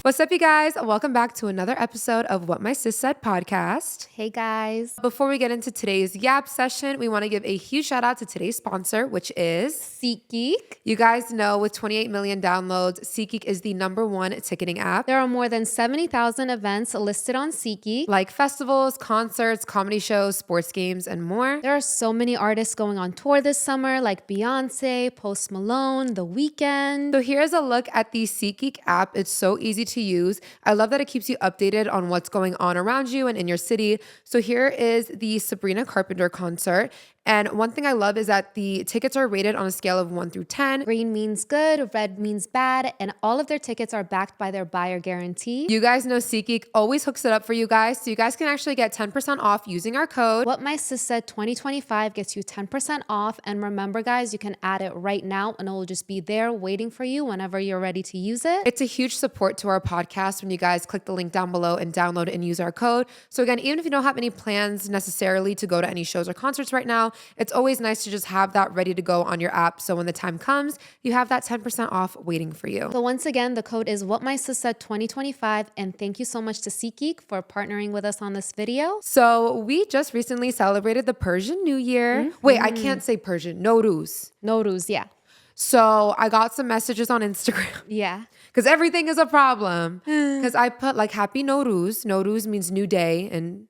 What's up, you guys? Welcome back to another episode of What My Sis Said podcast. Hey guys. Before we get into today's Yap session, we want to give a huge shout out to today's sponsor, which is SeatGeek. You guys know with 28 million downloads, SeatGeek is the #1 ticketing app. There are more than 70,000 events listed on SeatGeek. Like festivals, concerts, comedy shows, sports games, and more. There are so many artists going on tour this summer, like Beyonce, Post Malone, The Weeknd. So here's a look at the SeatGeek app. It's so easy to use. I love that it keeps you updated on what's going on around you and in your city. So here is the Sabrina Carpenter concert. And one thing I love is that the tickets are rated on a scale of 1 through 10. Green means good, red means bad, and all of their tickets are backed by their buyer guarantee. You guys know SeatGeek always hooks it up for you guys. So you guys can actually get 10% off using our code. What My Sis Said 2025 gets you 10% off. And remember, guys, you can add it right now and it will just be there waiting for you whenever you're ready to use it. It's a huge support to our podcast when you guys click the link down below and download and use our code. So again, even if you don't have any plans necessarily to go to any shows or concerts right now, it's always nice to just have that ready to go on your app. So when the time comes, you have that 10% off waiting for you. So once again, the code is What My Sis Said 2025. And thank you so much to SeatGeek for partnering with us on this video. So we just recently celebrated the Persian New Year. Wait, I can't say Persian. Nowruz. Nowruz, yeah. So I got some messages on Instagram. Yeah. Because everything is a problem. Because I put like Happy Nowruz. Nowruz means new day in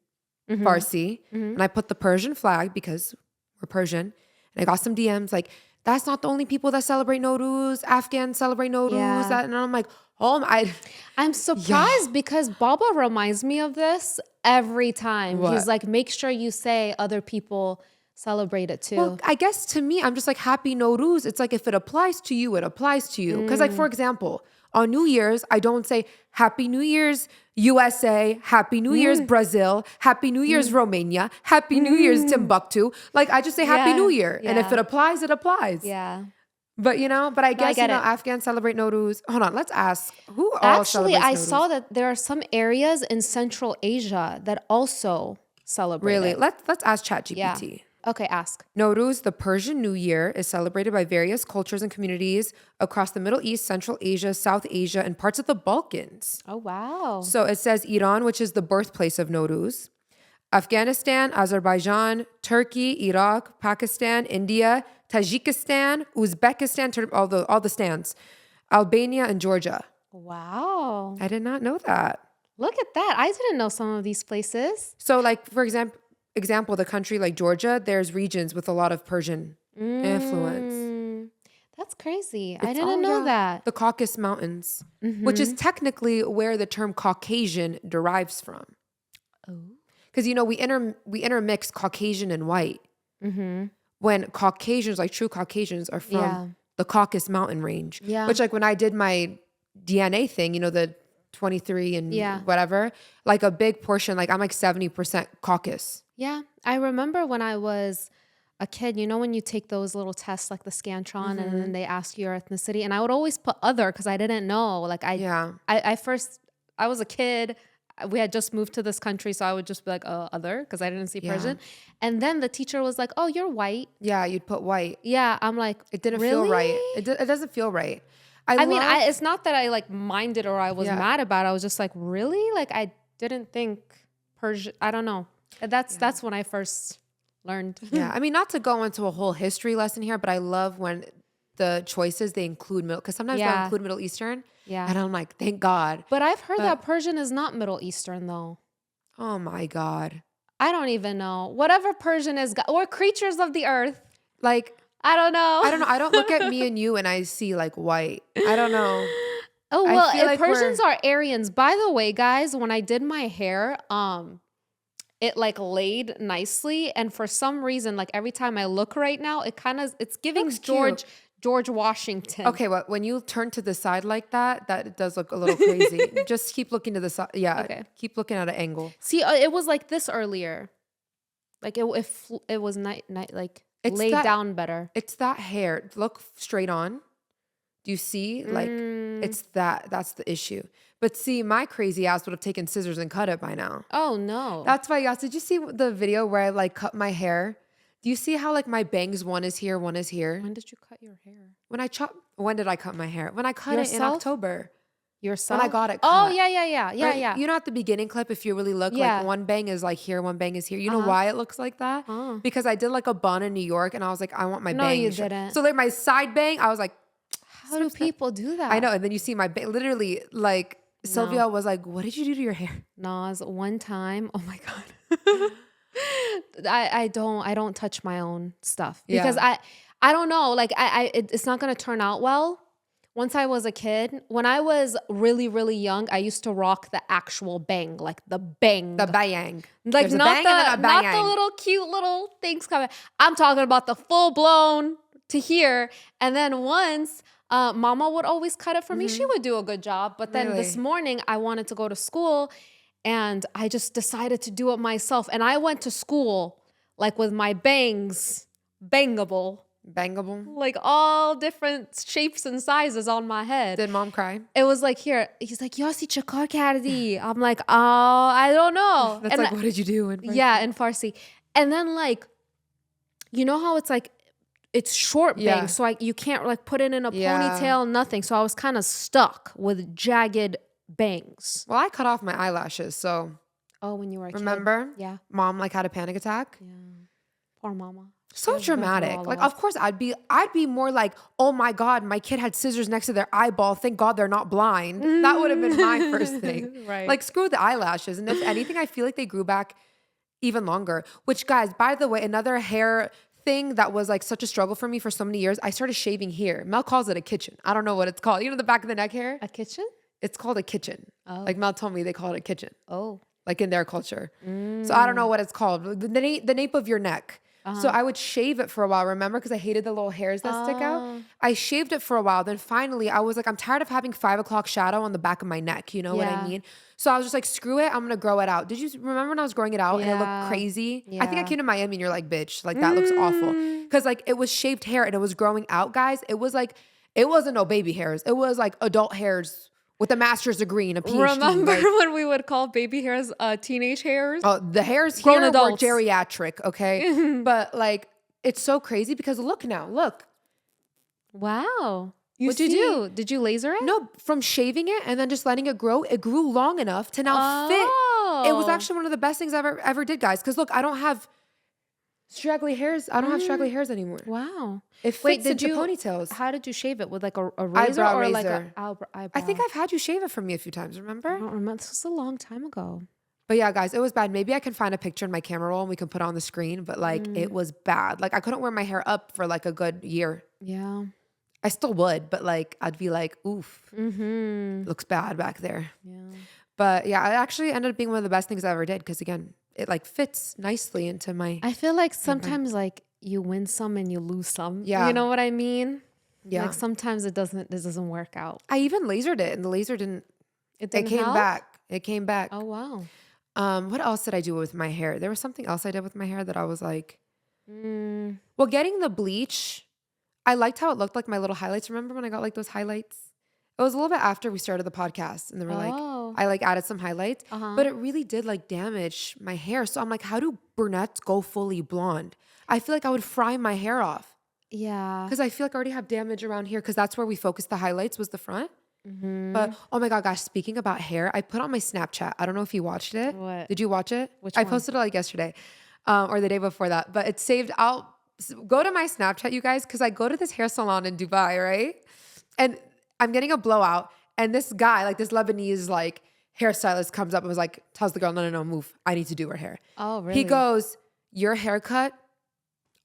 Farsi. And I put the Persian flag because we're Persian. And I got some DMs like, that's not the only people that celebrate Nowruz. Afghans celebrate Nowruz. Yeah. And I'm like, oh my. I'm surprised because Baba reminds me of this every time. What? He's like, make sure you say other people celebrate it too. Well, I guess to me, I'm just like, Happy Nowruz. It's like, if it applies to you, it applies to you. Because like, for example, on New Year's, I don't say Happy New Year's USA, Happy New Year's Brazil, Happy New Year's Romania, Happy New Year's Timbuktu. Like, I just say Happy Yeah. New Year. And if Yeah. it applies, it applies. Yeah. But I guess, get it. Afghans celebrate Nowruz. Hold on, let's ask. Who all Actually, celebrates I Nowruz? saw that there are some areas in Central Asia that also celebrate Really? it. Let's ask ChatGPT. Yeah. Okay, ask. Nowruz, the Persian New Year, is celebrated by various cultures and communities across the Middle East, Central Asia, South Asia, and parts of the Balkans. Oh, wow. So it says Iran, which is the birthplace of Nowruz, Afghanistan, Azerbaijan, Turkey, Iraq, Pakistan, India, Tajikistan, Uzbekistan, all the stands, Albania, and Georgia. Wow. I did not know that. Look at that. I didn't know some of these places. So like, for example, the country like Georgia, there's regions with a lot of Persian influence. That's crazy. I It's didn't all- know yeah, that. The Caucasus Mountains, which is technically where the term Caucasian derives from. Oh. Because, we intermix Caucasian and white. When Caucasians, like true Caucasians, are from Yeah. the Caucasus Mountain range. Yeah. Which, like, when I did my DNA thing, the 23 and Yeah. whatever, like a big portion, like I'm like 70% Caucasus. Yeah. I remember when I was a kid, when you take those little tests like the Scantron and then they ask you your ethnicity. And I would always put other because I didn't know. Like I was a kid. We had just moved to this country. So I would just be like, other, because I didn't see Persian. And then the teacher was like, oh, you're white. Yeah, you'd put white. Yeah. I'm like, It didn't really? feel right. It doesn't feel right. I mean, it's not that I like minded or I was mad about it. I was just like, really? Like, I didn't think Persian. I don't know. That's when I first learned. Yeah, I mean, not to go into a whole history lesson here, but I love when the choices, they include middle, because sometimes they'll include Middle Eastern. Yeah. And I'm like, thank God. But I've heard that Persian is not Middle Eastern though. Oh my God. I don't even know. Whatever Persian is, or creatures of the earth. Like, I don't know. I don't know. I don't look at me and you and I see like white. I don't know. Oh, I well, feel like Persians are Aryans. By the way, guys, when I did my hair, it like laid nicely. And for some reason, like every time I look right now, it's giving Looks cute. George Washington. Okay, well, when you turn to the side like that, it does look a little crazy. Just keep looking to the side. Yeah, Okay. Keep looking at an angle. See, it was like this earlier. Like it was like It's laid that- down better. It's that hair. Look straight on. Do you see? Like, it's that's the issue. But see, my crazy ass would have taken scissors and cut it by now. Oh no. That's why, guys, did you see the video where I like cut my hair? Do you see how like my bangs, one is here, one is here? When did you cut your hair? When did I cut my hair? When I cut it in Yourself? October. Yourself? When I got it Oh, cut. yeah. Right? You know, at the beginning clip, if you really look, like one bang is like here, one bang is here. You know why it looks like that? Because I did like a bun in New York and I was like, I want my bang. No, you didn't. So like my side bang, I was like, how do people do that? I know. And then you see my bang, literally like Sylvia was like, what did you do to your hair? Nas, one time, oh my God. I don't touch my own stuff because I don't know. Like it's not going to turn out well. Once I was a kid, when I was really, really young, I used to rock the actual bang, like the bang. The bang. Like not the little cute little things coming. I'm talking about the full blown to here. And then once Mama would always cut it for me. She would do a good job. But then this morning I wanted to go to school and I just decided to do it myself. And I went to school like with my bangs, bangable. Like all different shapes and sizes on my head. Did mom cry? It was like, here. He's like, Yossi chakar kardi. I'm like, oh, I don't know. That's like, what did you do in Farsi? Yeah, in Farsi. And then like, you know how it's like, it's short bang. So you can't like put it in a ponytail, nothing. So I was kind of stuck with jagged bangs. Well, I cut off my eyelashes. So. Oh, when you were a Remember? kid? Yeah. Mom like had a panic attack. Yeah. Poor mama. So dramatic. Like, of course, I'd be more like, oh my God, my kid had scissors next to their eyeball. Thank God they're not blind. That would have been my first thing. Right. Like, screw the eyelashes. And if anything, I feel like they grew back even longer. Which, guys, by the way, another hair thing that was like such a struggle for me for so many years, I started shaving here. Mel calls it a kitchen. I don't know what it's called. You know the back of the neck hair? A kitchen? It's called a kitchen. Oh. Like Mel told me they call it a kitchen. Oh. Like in their culture. So I don't know what it's called. The nape of your neck. So I would shave it for a while, remember? Because I hated the little hairs that stick out. I shaved it for a while. Then finally, I was like, I'm tired of having 5 o'clock shadow on the back of my neck. You know what I mean? So I was just like, screw it. I'm going to grow it out. Did you remember when I was growing it out and it looked crazy? I think I came to Miami and you're like, bitch, like that looks awful. Because like it was shaved hair and it was growing out, guys. It was like, it wasn't no baby hairs. It was like adult hairs with a master's degree and a PhD. Remember when we would call baby hairs teenage hairs? Oh, the hairs Grown here adults. were geriatric, okay? But like, it's so crazy because look now, look. Wow. What'd you do? Did you laser it? No, from shaving it and then just letting it grow, it grew long enough to now fit. It was actually one of the best things I ever did, guys. Because look, I don't have straggly hairs. I don't have straggly hairs anymore. Wow. It fits into ponytails. How did you shave it? With like a razor eyebrow or razor. like an eyebrow? I think I've had you shave it for me a few times, remember? I don't remember. This was a long time ago. But yeah, guys, it was bad. Maybe I can find a picture in my camera roll and we can put it on the screen. But like, it was bad. Like I couldn't wear my hair up for like a good year. Yeah. I still would, but like, I'd be like, oof, looks bad back there. Yeah. But yeah, it actually ended up being one of the best things I ever did. Cause again, it like fits nicely into my. I feel like sometimes like you win some and you lose some. Yeah. You know what I mean? Yeah. Like sometimes it doesn't work out. I even lasered it and the laser didn't. It came back. It came back. Oh, wow. What else did I do with my hair? There was something else I did with my hair that I was like, well, getting the bleach, I liked how it looked like my little highlights. Remember when I got like those highlights? It was a little bit after we started the podcast and they were like, I like added some highlights, but it really did like damage my hair. So I'm like, how do brunettes go fully blonde? I feel like I would fry my hair off. Yeah. Because I feel like I already have damage around here because that's where we focused the highlights was the front. But oh my God, gosh, speaking about hair, I put on my Snapchat. I don't know if you watched it. What? Did you watch it? Which I one? posted it like yesterday or the day before that, but it's saved. I'll go to my Snapchat, you guys, because I go to this hair salon in Dubai, right? And I'm getting a blowout and this guy, like this Lebanese like hairstylist comes up and was like, tells the girl, no, move. I need to do her hair. Oh, really? He goes, your haircut,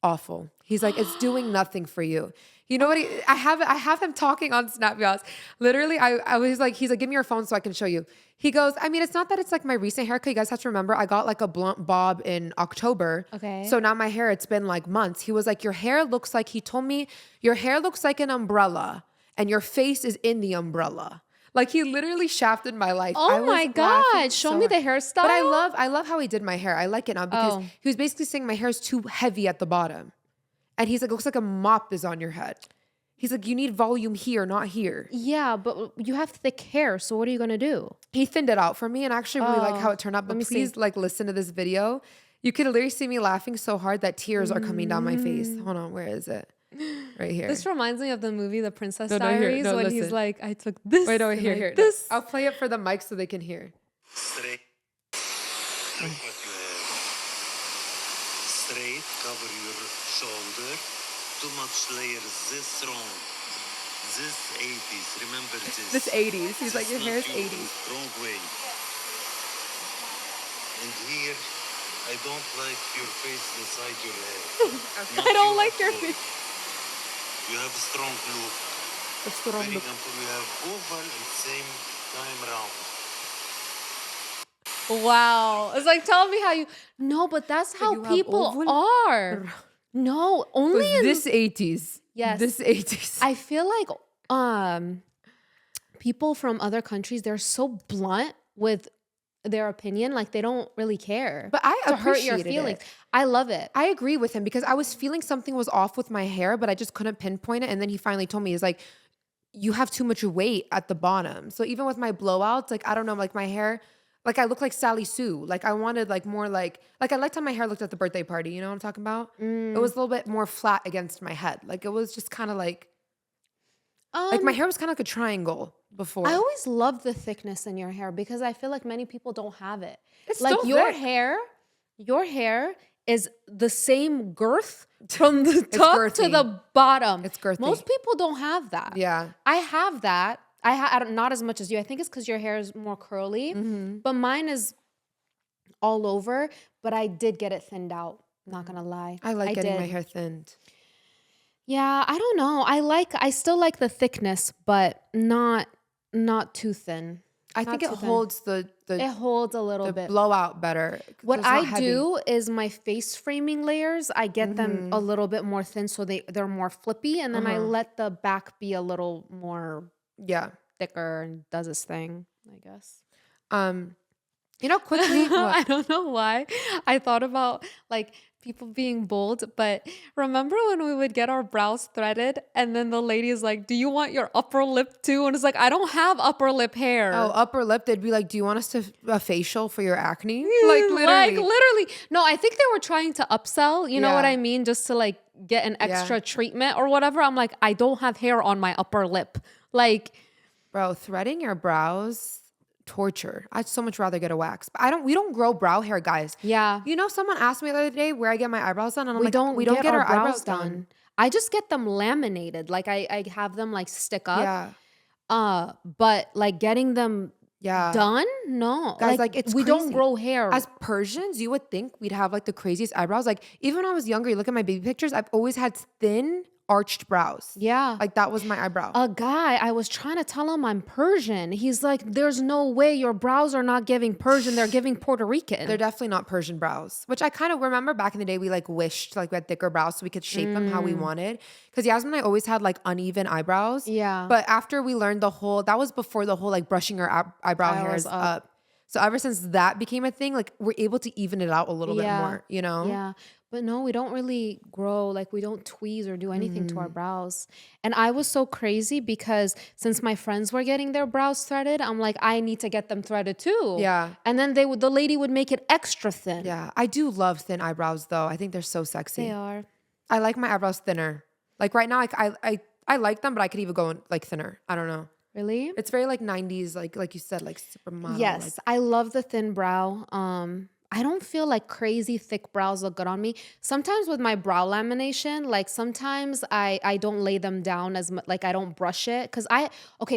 awful. He's like, it's doing nothing for you. You know what? I have him talking on Snap, y'all. Literally, I was like, he's like, give me your phone so I can show you. He goes, I mean, it's not that it's like my recent haircut. You guys have to remember, I got like a blunt bob in October. Okay. So now my hair, it's been like months. He was like, your hair looks like, he told me, your hair looks like an umbrella and your face is in the umbrella. Like he literally shafted my life. Oh my God. Show me the hairstyle. But I love how he did my hair. I like it now because he was basically saying my hair is too heavy at the bottom. And he's like, looks like a mop is on your head. He's like, you need volume here, not here. Yeah, but you have thick hair. So what are you going to do? He thinned it out for me and I actually really like how it turned out. But please like listen to this video. You could literally see me laughing so hard that tears are coming down my face. Hold on, where is it? right here. This reminds me of the movie The Princess here, Diaries when listen. he's like, I took this. Wait, no, and here, I here. This. I'll play it for the mic so they can hear. Straight. Look what you have. Straight, cover your shoulder. Too much layers, this wrong. This 80s, remember this. This 80s. He's like, your This hair is not 80s. Wrong way. And here, I don't like your face inside your hair. I don't like your face. You have a strong look. That's the wrong Very look. simple. You have oval and same time round. Wow. It's like, tell me how you. No, but that's how you have people oval? are. No, only in This 80s. Yes. This 80s. I feel like people from other countries, they're so blunt with their opinion, like they don't really care. But I to hurt your appreciated feelings. it. I love it. I agree with him because I was feeling something was off with my hair, but I just couldn't pinpoint it. And then he finally told me, he's like, you have too much weight at the bottom. So even with my blowouts, like, I don't know, like my hair, like I look like Sally Sue. Like I wanted like more like I liked how my hair looked at the birthday party. You know what I'm talking about? It was a little bit more flat against my head. Like it was just kind of like my hair was kind of like a triangle before. I always love the thickness in your hair because I feel like many people don't have it. It's like still your thick. your hair is the same girth from the top to girthy. the bottom. It's girthy. Most people don't have that. Yeah. I have that. I don't, not as much as you. I think it's because your hair is more curly, but mine is all over. But I did get it thinned out. Not gonna lie. I like getting did. my hair thinned. Yeah, I don't know. I still like the thickness, but not too thin. I Not think it too thin. holds the It holds a little bit. blowout better. 'Cause What it's not I heavy. do is my face framing layers, I get them a little bit more thin so they're more flippy, and then I let the back be a little more Yeah. thicker and does its thing, I guess. Quickly. I don't know why I thought about like people being bold, but remember when we would get our brows threaded and then the lady is like, do you want your upper lip too? And it's like, I don't have upper lip hair. Oh, upper lip. They'd be like, "Do you want us to a facial for your acne?" Like literally. Like literally. No, I think they were trying to upsell, you know what Yeah. I mean? Just to like get an extra treatment or whatever. I'm like, I don't have hair on my upper lip. Like, Bro, threading your brows, torture. I'd so much rather get a wax. But we don't grow brow hair, guys. yeah. Someone asked me the other day where I get my eyebrows done, and I'm We like, don't we don't get our eyebrows brows done. I just get them laminated. Like I have them like stick up. Yeah. But like getting them Yeah. done? No. Guys, like, it's we don't crazy. grow hair. As Persians, you would think we'd have like the craziest eyebrows. Like even when I was younger, you look at my baby pictures, I've always had thin, arched brows. Yeah. Like that was my eyebrow. A guy, I was trying to tell him I'm Persian. He's like, there's no way your brows are not giving Persian. They're giving Puerto Rican. They're definitely not Persian brows, which I kind of remember back in the day. We like wished like we had thicker brows so we could shape them how we wanted. Because Yasmin and I always had like uneven eyebrows. Yeah. But after we learned that was before the whole like brushing our eyebrow hairs up. So ever since that became a thing, like we're able to even it out a little bit more, Yeah. But no, we don't really grow, like we don't tweeze or do anything to our brows. And I was so crazy because since my friends were getting their brows threaded, I'm like, I need to get them threaded too. Yeah. And then the lady would make it extra thin. Yeah. I do love thin eyebrows though. I think they're so sexy. They are. I like my eyebrows thinner. Like right now, like I like them, but I could even go like thinner. I don't know. Really? It's very like 90s, like you said, like supermodel. Yes, I love the thin brow. I don't feel like crazy thick brows look good on me. Sometimes with my brow lamination, like sometimes I don't lay them down as much, like I don't brush it.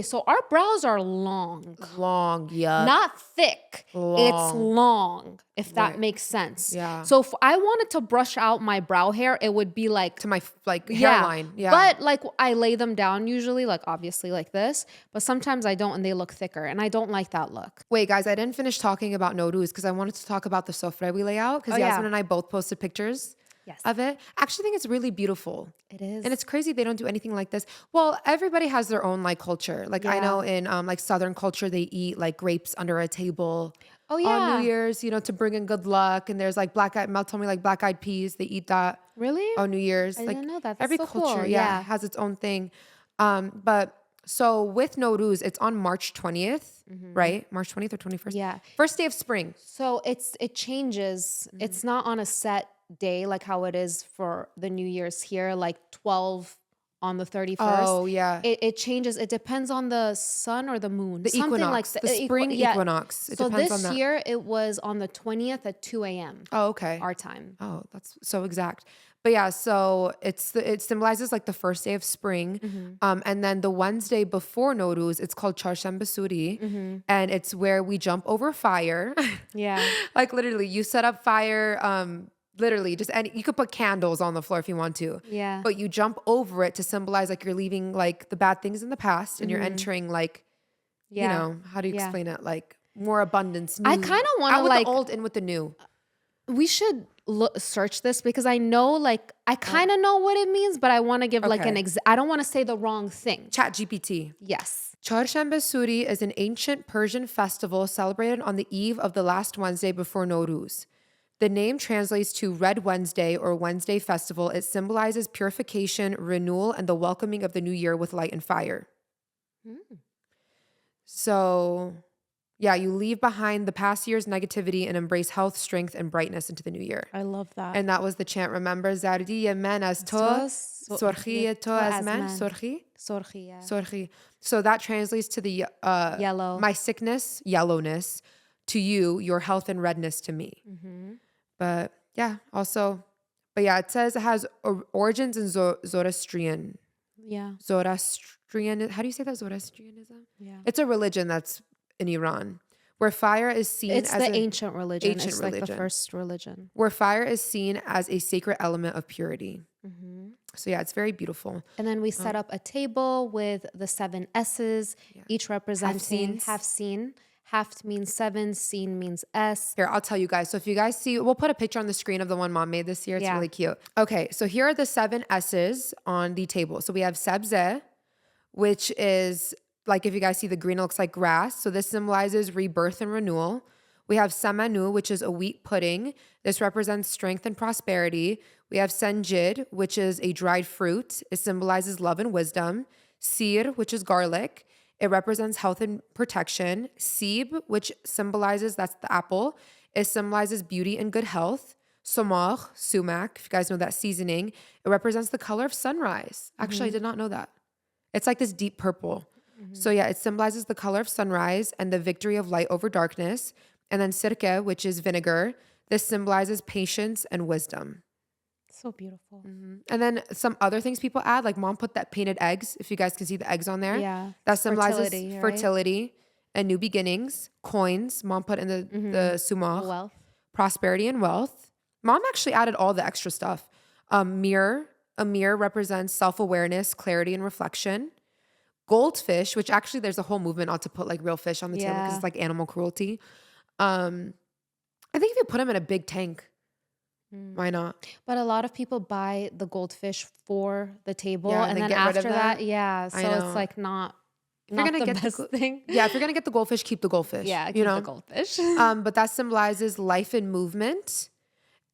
So our brows are long. Long, yeah. Not thick. It's Long. long, if that Right. makes sense. Yeah. So if I wanted to brush out my brow hair, it would be like To my like hairline. Yeah. But like I lay them down usually, like obviously like this, but sometimes I don't and they look thicker and I don't like that look. Wait, guys, I didn't finish talking about Nowruz because I wanted to talk about the sofre we lay out because Oh, yeah. Yasmin and I both posted pictures Yes. of it. I actually think it's really beautiful. It is. And it's crazy they don't do anything like this. Well, everybody has their own like culture. Like I Yeah. know in like Southern culture, they eat like grapes under a table. Oh, yeah. On New Year's, to bring in good luck. And there's like Mel told me like black-eyed peas. They eat that Really? on New Year's. I like didn't know that. That's every so culture, cool. yeah, Yeah. has its own thing. But so with Nowruz, it's on March 20th, right? March 20th or 21st? Yeah. First day of spring. So it changes. It's not on a set day like how it is for the New Year's here, like 12 on the 31st. Oh, yeah. It changes. It depends on the sun or the moon. The Something equinox, like the spring equinox. It so depends this on that. year it was on the 20th at 2 a.m. Oh, okay. our time. Oh, that's so exact. But yeah, so it symbolizes like the first day of spring. And then the Wednesday before Nowruz, it's called Charshanbe Suri. And it's where we jump over fire. Yeah. Like literally you set up fire, literally just you could put candles on the floor if you want to. Yeah. But you jump over it to symbolize like you're leaving like the bad things in the past and you're entering like, you know, how do you explain it? Like more abundance. I kind of want to out with like the old, in with the new. we should search this because I know like I kind of know what it means, but I want to give like I don't want to say the wrong thing. Chat GPT. Yes. Charshanbe Suri is an ancient Persian festival celebrated on the eve of the last Wednesday before Nowruz. The name translates to Red Wednesday or Wednesday Festival. It symbolizes purification, renewal, and the welcoming of the new year with light and fire. So, yeah, you leave behind the past year's negativity and embrace health, strength, and brightness into the new year. I love that. And that was the chant, remember? Zardi men as to, sorchi to as men, sorchi? Sorchi, yeah. Sorchi. So that translates to the Yellow. My sickness, yellowness, to you, your health and redness to me. But yeah, it says it has origins in Zoroastrian. Yeah. Zoroastrian, how do you say that? Zoroastrianism? Yeah. It's a religion that's in Iran where fire is seen It's as the ancient religion. ancient It's like the religion. first religion. Where fire is seen as a sacred element of purity. So yeah, it's very beautiful. And then we set up a table with the 7 S's, each representing Hafsins. Hafsin. Haft means 7, Sin means S. Here, I'll tell you guys. So if you guys see, we'll put a picture on the screen of the one mom made this year. It's Yeah. really cute. Okay, so here are the 7 S's on the table. So we have Sebze, which is like if you guys see the green, it looks like grass. So this symbolizes rebirth and renewal. We have Samanu, which is a wheat pudding. This represents strength and prosperity. We have Senjid, which is a dried fruit. It symbolizes love and wisdom. Sir, which is garlic. It represents health and protection. Sib, which symbolizes, that's the apple. It symbolizes beauty and good health. Somar, sumac, if you guys know that seasoning. It represents the color of sunrise. Actually, I did not know that. It's like this deep purple. So yeah, it symbolizes the color of sunrise and the victory of light over darkness. And then sirke, which is vinegar. This symbolizes patience and wisdom. So beautiful. And then some other things people add, like mom put that painted eggs, if you guys can see the eggs on there. Yeah. That symbolizes Fertility, right? fertility and new beginnings. Coins, mom put in the sumar. Wealth. Prosperity and wealth. Mom actually added all the extra stuff. Mirror. A mirror represents self-awareness, clarity, and reflection. Goldfish, which actually there's a whole movement not to put like real fish on the table because it's like animal cruelty. I think if you put them in a big tank, why not? But a lot of people buy the goldfish for the table, Yeah, and and then get rid after of that, them. yeah. So I know. it's like not you're gonna the get the best thing. Yeah, if you're gonna get the goldfish, keep the goldfish. Yeah, keep you know? the goldfish. But that symbolizes life and movement.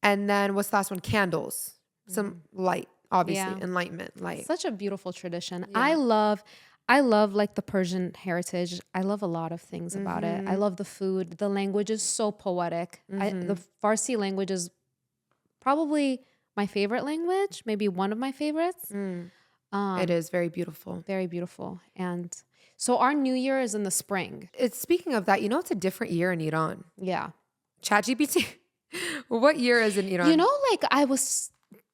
And then what's the last one? Candles. Some light, obviously. Yeah. Enlightenment, light. Such a beautiful tradition. I love like the Persian heritage. I love a lot of things about it. I love the food. The language is so poetic. The Farsi language is probably my favorite language, maybe one of my favorites. It is very beautiful. Very beautiful. And so our new year is in the spring. Speaking of that, it's a different year in Iran. Yeah. ChatGPT. What year is in Iran? You know, like I was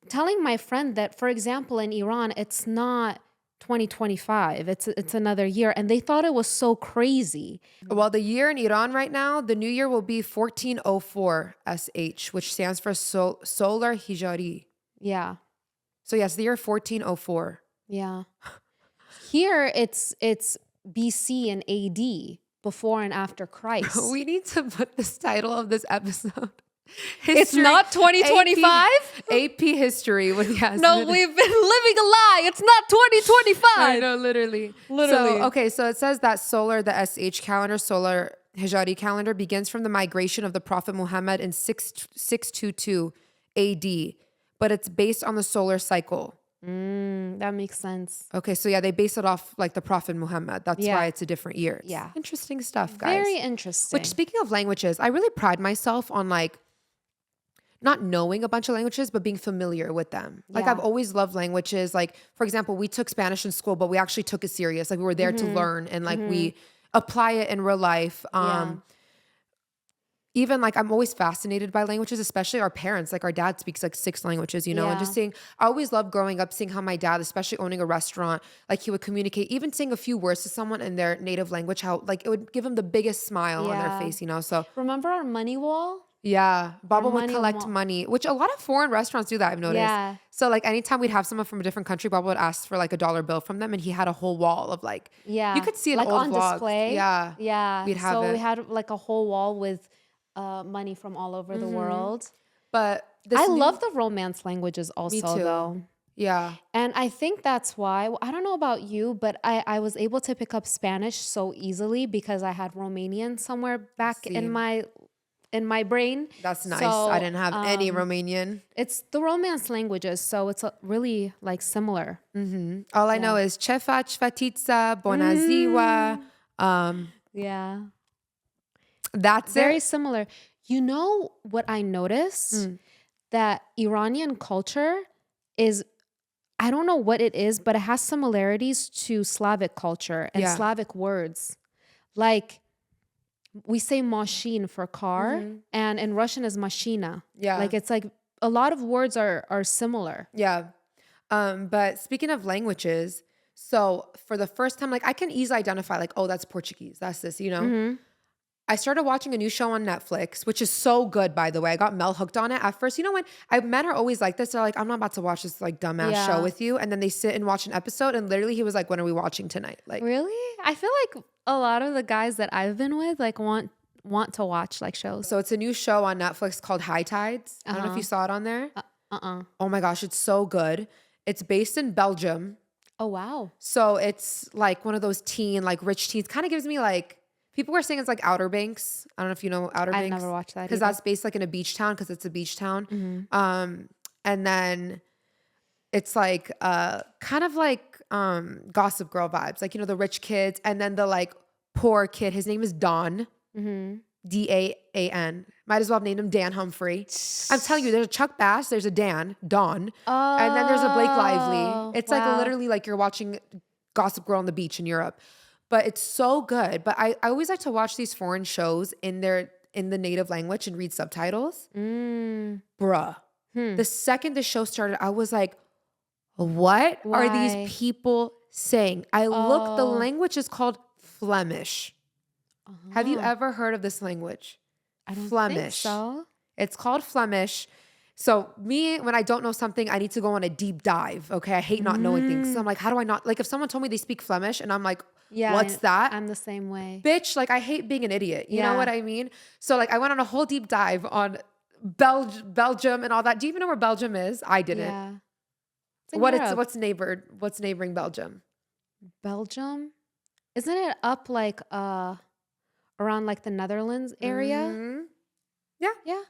telling my friend that, for example, in Iran, it's not 2025. It's another year. And they thought it was so crazy. Well, the year in Iran right now, the new year will be 1404 SH, which stands for Solar Hijari. Yeah. So yes, the year 1404. Yeah. Here it's BC and AD, before and after Christ. We need to put this title of this episode. It's not 2025? AP history with Yasmin. No, we've been living a lie. It's not 2025. I know, literally. So it says that the SH calendar, Solar Hijari calendar, begins from the migration of the Prophet Muhammad in 622 AD, but it's based on the solar cycle. That makes sense. Okay, so yeah, they base it off like the Prophet Muhammad. That's why it's a different year. It's Yeah. interesting stuff, guys. Very interesting. Which, speaking of languages, I really pride myself on like not knowing a bunch of languages, but being familiar with them. Like I've always loved languages. Like, for example, we took Spanish in school, but we actually took it serious. Like we were there to learn and like we apply it in real life. Even like I'm always fascinated by languages, especially our parents. Like our dad speaks like 6 languages, you know, and just seeing, I always loved growing up, seeing how my dad, especially owning a restaurant, like he would communicate, even saying a few words to someone in their native language, how like it would give them the biggest smile on their face, you know? So remember our money wall? yeah, Baba would collect money, which a lot of foreign restaurants do that, I've noticed. Yeah. So like anytime we'd have someone from a different country, Baba would ask for like a $1 bill from them, and he had a whole wall of like, you could see it like in old on vlogs. display. Yeah. We'd have we had like a whole wall with money from all over the world. But I love the romance languages also, me too. though. Yeah. And I think that's why, I don't know about you, but I was able to pick up Spanish so easily because I had Romanian somewhere back in my brain. That's nice. So, I didn't have any Romanian. It's the romance languages, so it's really like similar. All I know is ce faci, fetița, bună ziua. Yeah. That's Very it. similar. You know what I noticed? That Iranian culture is, I don't know what it is, but it has similarities to Slavic culture and Slavic words. Like we say machine for car, and in Russian is machina. Yeah. Like it's like a lot of words are similar. Yeah. But speaking of languages, so for the first time, like I can easily identify like, oh, that's Portuguese. That's this, you know? I started watching a new show on Netflix, which is so good, by the way. I got Mel hooked on it. At first, you know, when I met her always like this, they're like, I'm not about to watch this like dumbass show with you. And then they sit and watch an episode, and literally he was like, when are we watching tonight? Like, really? I feel like a lot of the guys that I've been with like want to watch like shows. So it's a new show on Netflix called High Tides. I don't know if you saw it on there. Oh my gosh, it's so good. It's based in Belgium. Oh, wow. So it's like one of those like rich teens. Kind of gives me like, people were saying it's like Outer Banks. I don't know if you know Outer Banks. I've never watched that because that's based like in a beach town, because it's a beach town. And then it's like kind of like Gossip Girl vibes, like, you know, the rich kids and then the like poor kid. His name is Don, Dan. Might as well have named him Dan Humphrey. I'm telling you, there's a Chuck Bass, there's a Don, and then there's a Blake Lively. It's like literally like you're watching Gossip Girl on the beach in Europe. But it's so good. But I always like to watch these foreign shows in the native language and read subtitles. Bruh. The second the show started, I was like, what are these people saying? I look, the language is called Flemish. Have you ever heard of this language? I don't Flemish. think so. It's called Flemish. So me, when I don't know something, I need to go on a deep dive. Okay. I hate not knowing things. So I'm like, how do I not, like if someone told me they speak Flemish and I'm like, what's that? I'm the same way. Bitch, like I hate being an idiot. You know what I mean? So like I went on a whole deep dive on Belgium and all that. Do you even know where Belgium is? I didn't. Yeah. What's neighboring Belgium? Belgium? Isn't it up like around like the Netherlands area? Yeah.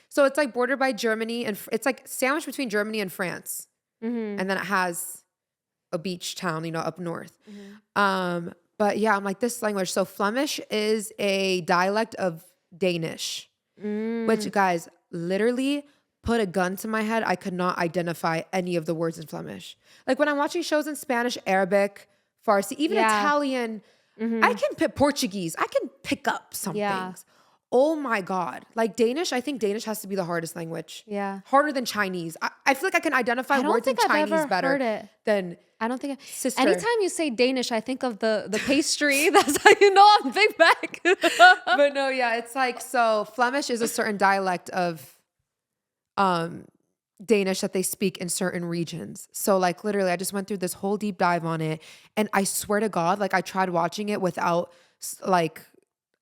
So it's like bordered by Germany, and it's like sandwiched between Germany and France. And then it has a beach town, you know, up north. But yeah, I'm like, this language. So Flemish is a dialect of Danish, which, guys, literally put a gun to my head. I could not identify any of the words in Flemish. Like when I'm watching shows in Spanish, Arabic, Farsi, even Italian, I can pick Portuguese. I can pick up some things. Oh my God. Like Danish, I think Danish has to be the hardest language. Yeah. Harder than Chinese. I feel like I can identify words in Chinese better than... I don't think. Sister. Anytime you say Danish, I think of the pastry. That's how you know I'm Big Mac. But no, yeah, it's like, so Flemish is a certain dialect of Danish that they speak in certain regions. So like literally, I just went through this whole deep dive on it, and I swear to God, like I tried watching it without like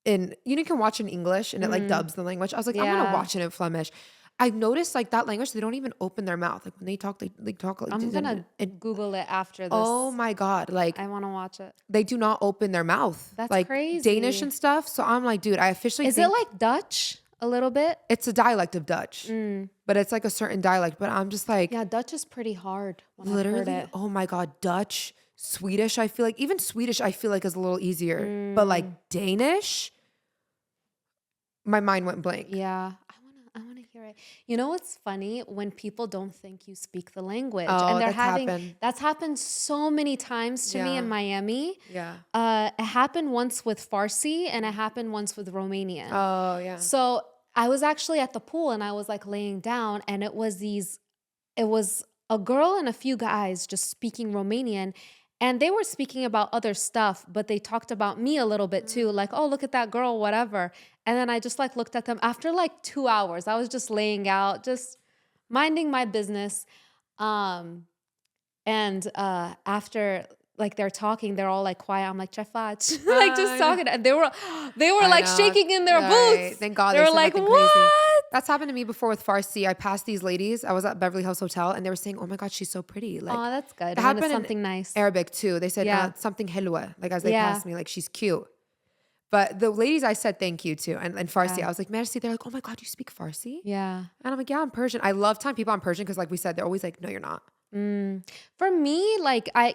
you can watch in English and it like dubs the language. I was like, I'm gonna watch it in Flemish. I noticed like that language, they don't even open their mouth. Like when they talk like I'm gonna Google it after this. Oh my God. Like I want to watch it. They do not open their mouth. That's like crazy. Danish and stuff. So I'm like, dude, I officially Is it like Dutch a little bit? It's a dialect of Dutch, but it's like a certain dialect. But I'm just like, yeah, Dutch is pretty hard. When literally, I've heard it. Oh my God, Dutch, Swedish. I feel like even Swedish, I feel like is a little easier. But like Danish, my mind went blank. Yeah, I wanna hear it. right. You know what's funny? When people don't think you speak the language. Oh, And they're that's happened. that's happened so many times to me in Miami. Yeah. It happened once with Farsi and it happened once with Romanian. Oh, yeah. So I was actually at the pool and I was like laying down and it was a girl and a few guys just speaking Romanian. And they were speaking about other stuff, but they talked about me a little bit too. Like, oh, look at that girl, whatever. And then I just like looked at them after like 2 hours. I was just laying out, just minding my business. After like they're talking, they're all like quiet. I'm like, Chefach, like just talking. And they were like shaking in their boots. Thank God. They were like, what? Crazy. That's happened to me before with Farsi. I passed these ladies. I was at Beverly Hills Hotel and they were saying, oh my God, she's so pretty. Like, oh, that's good. It When happened it's something nice. Arabic too. They said something hilwa, like as they passed me, like she's cute. But the ladies I said thank you to and Farsi. I was like, merci. They're like, oh my God, you speak Farsi? Yeah. And I'm like, yeah, I'm Persian. I love telling people I'm Persian because like we said, they're always like, no, you're not. For me, like I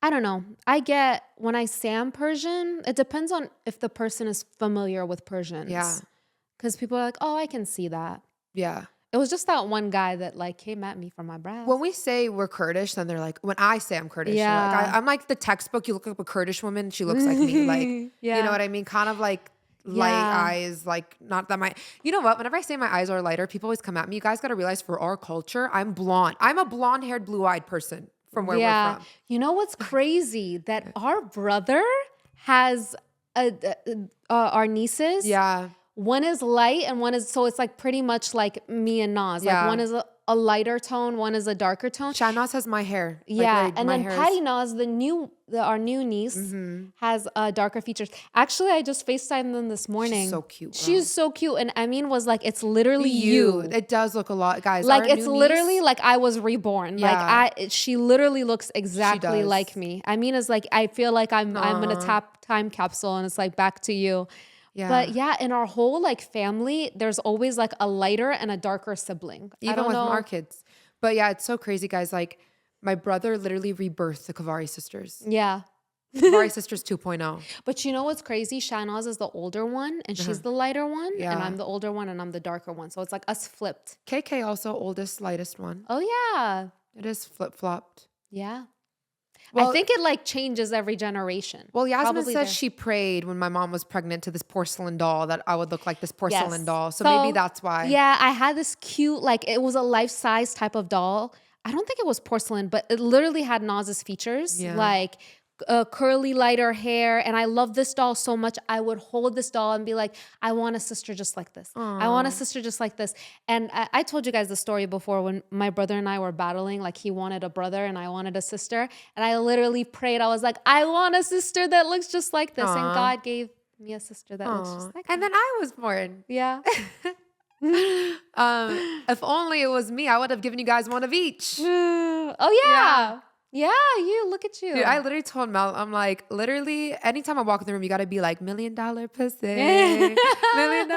don't know. I get when I say I'm Persian, it depends on if the person is familiar with Persians. Yeah. Because people are like, oh, I can see that. Yeah. It was just that one guy that like came at me for my brows. When we say we're Kurdish, then they're like, when I say I'm Kurdish, Yeah. like, I'm like the textbook. You look up a Kurdish woman, she looks like me. Like, you know what I mean? Kind of like light eyes, like not that you know what? Whenever I say my eyes are lighter, people always come at me. You guys got to realize for our culture, I'm blonde. I'm a blonde haired, blue eyed person from where we're from. You know what's crazy? That our brother has our nieces. Yeah. One is light and one is, so it's like pretty much like me and Naz. Like one is a lighter tone, one is a darker tone. Shahnaz has my hair. Yeah, and then Patty Naz, our new niece, has darker features. Actually, I just FaceTimed them this morning. She's so cute. Bro. She's so cute, and Amin was like, "It's literally you." It does look a lot, guys. Like it's literally like I was reborn. Yeah. Like she literally looks exactly like me. Amin is like, I feel like I'm in a time capsule, and it's like back to you. Yeah. But yeah, in our whole like family, there's always like a lighter and a darker sibling. Even with our kids. But yeah, it's so crazy, guys. Like my brother literally rebirthed the Kavari sisters. Yeah. Kavari sisters 2.0. But you know what's crazy? Shahnaz is the older one and she's the lighter one. Yeah. And I'm the older one and I'm the darker one. So it's like us flipped. KK also oldest, lightest one. Oh yeah. It is flip-flopped. Yeah. Well, I think it like changes every generation. Well, Yasmin says she prayed when my mom was pregnant to this porcelain doll that I would look like this porcelain doll. So maybe that's why. Yeah, I had this cute, like it was a life-size type of doll. I don't think it was porcelain, but it literally had NAZ'S features. Yeah. Like curly, lighter hair. And I love this doll so much. I would hold this doll and be like, I want a sister just like this. Aww. I want a sister just like this. And I told you guys the story before when my brother and I were battling, like he wanted a brother and I wanted a sister. And I literally prayed. I was like, I want a sister that looks just like this. Aww. And God gave me a sister that looks just like and then I was born. Yeah. If only it was me, I would have given you guys one of each. Oh yeah. Yeah, you look at you. Dude, I literally told Mel, I'm like, literally, anytime I walk in the room, you gotta be like, $1 million pussy. $1 million.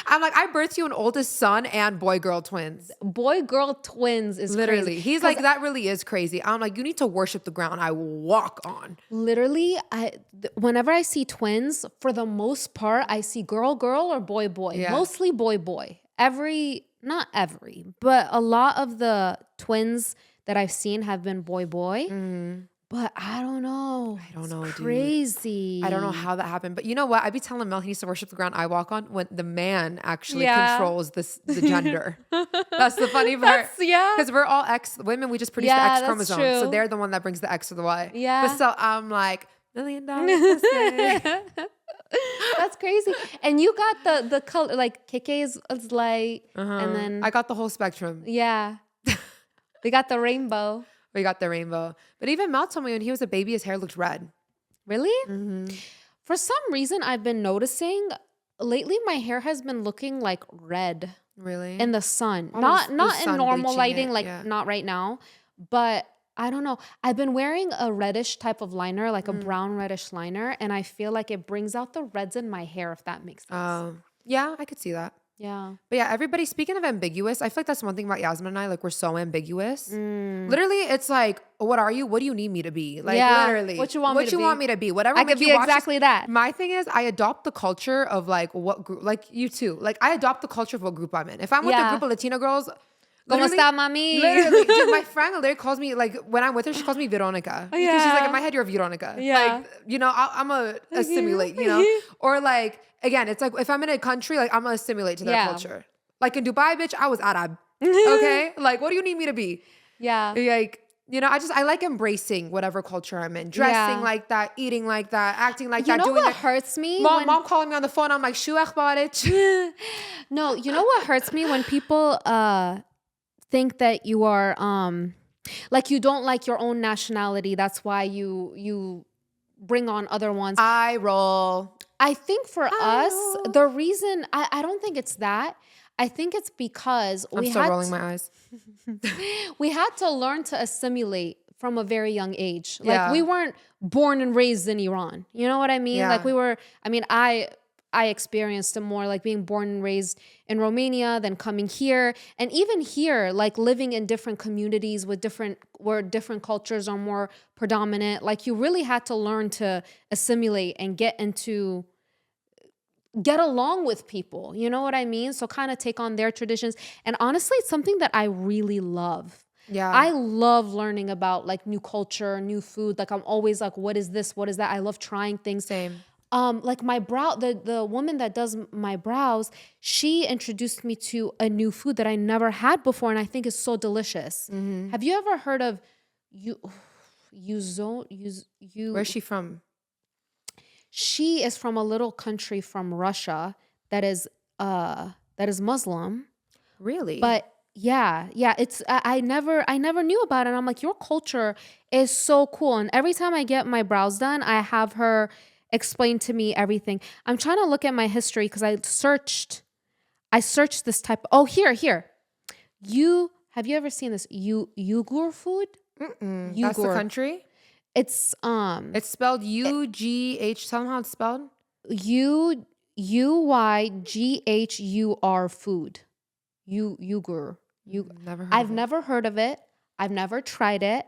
I'm like, I birthed you an oldest son and boy-girl twins. Boy-girl twins is literally crazy. He's like, that really is crazy. I'm like, you need to worship the ground I walk on. Literally, whenever I see twins, for the most part, I see girl or boy. Yeah. Mostly boy. Not every, but a lot of the twins that I've seen have been boy. But I don't know. It's crazy. Dude. I don't know how that happened. But you know what? I'd be telling Mel he needs to worship the ground I walk on when the man actually controls the gender. That's the funny part. Because we're all X women. We just produce the X chromosome. So they're the one that brings the X or the Y. Yeah. But so I'm like, $1 million pussy. That's crazy. And you got the color, like KK is light. And then I got the whole spectrum. Yeah. We got the rainbow. But even Mel told me when he was a baby, his hair looked red. Really? Mm-hmm. For some reason, I've been noticing lately my hair has been looking like red. Really? In the sun. Not in normal lighting, not right now. But I don't know. I've been wearing a reddish type of liner, like a brown reddish liner. And I feel like it brings out the reds in my hair, if that makes sense. Yeah, I could see that. Yeah. But yeah, everybody, speaking of ambiguous, I feel like that's one thing about Yasmin and I. Like, we're so ambiguous. Literally, it's like, what are you? What do you need me to be? Like, literally. What you want me to be. Whatever I could be exactly that. My thing is, I adopt the culture of like what group, like you too. Like, I adopt the culture of what group I'm in. If I'm with a group of Latina girls, ¿Cómo está, mami? Literally, dude, my friend literally calls me, like, when I'm with her, she calls me Veronica. Because she's like, in my head, you're Veronica. Yeah. Like, you know, I'm a assimilate, you know? Or like, again, it's like, if I'm in a country, like, I'm gonna assimilate to their culture. Like in Dubai, bitch, I was Arab. Okay? Like, what do you need me to be? Yeah. Like, you know, I like embracing whatever culture I'm in. Dressing like that, eating like that, acting like that. You know doing what hurts me? Mom calling me on the phone. I'm like, "Shu akhbarik?" No, you know what hurts me? When people think that you are like you don't like your own nationality. That's why you bring on other ones. I roll. I think for us, the reason I don't think it's that. I think it's because I'm still rolling my eyes. We had to learn to assimilate from a very young age. Like we weren't born and raised in Iran. You know what I mean? Like we were, I mean, I experienced it more like being born and raised in Romania, then coming here. And even here, like living in different communities with where different cultures are more predominant. Like you really had to learn to assimilate and get along with people, you know what I mean? So kind of take on their traditions. And honestly, it's something that I really love. Yeah. I love learning about like new culture, new food. Like I'm always like, what is this? What is that? I love trying things. Same. Like my brow, the woman that does my brows, she introduced me to a new food that I never had before. And I think is so delicious. Mm-hmm. Have you ever heard of where's she from? She is from a little country from Russia that is Muslim. Really? But yeah, it's I never knew about it. And I'm like, your culture is so cool. And every time I get my brows done, I have her explain to me everything. I'm trying to look at my history because I searched this type. Oh, here. Have you ever seen this Uyghur food? Uyghur. That's the country? It's spelled UGH. Tell them how it's spelled. UYGHUR food. Uyghur. I've never heard of it. I've never tried it.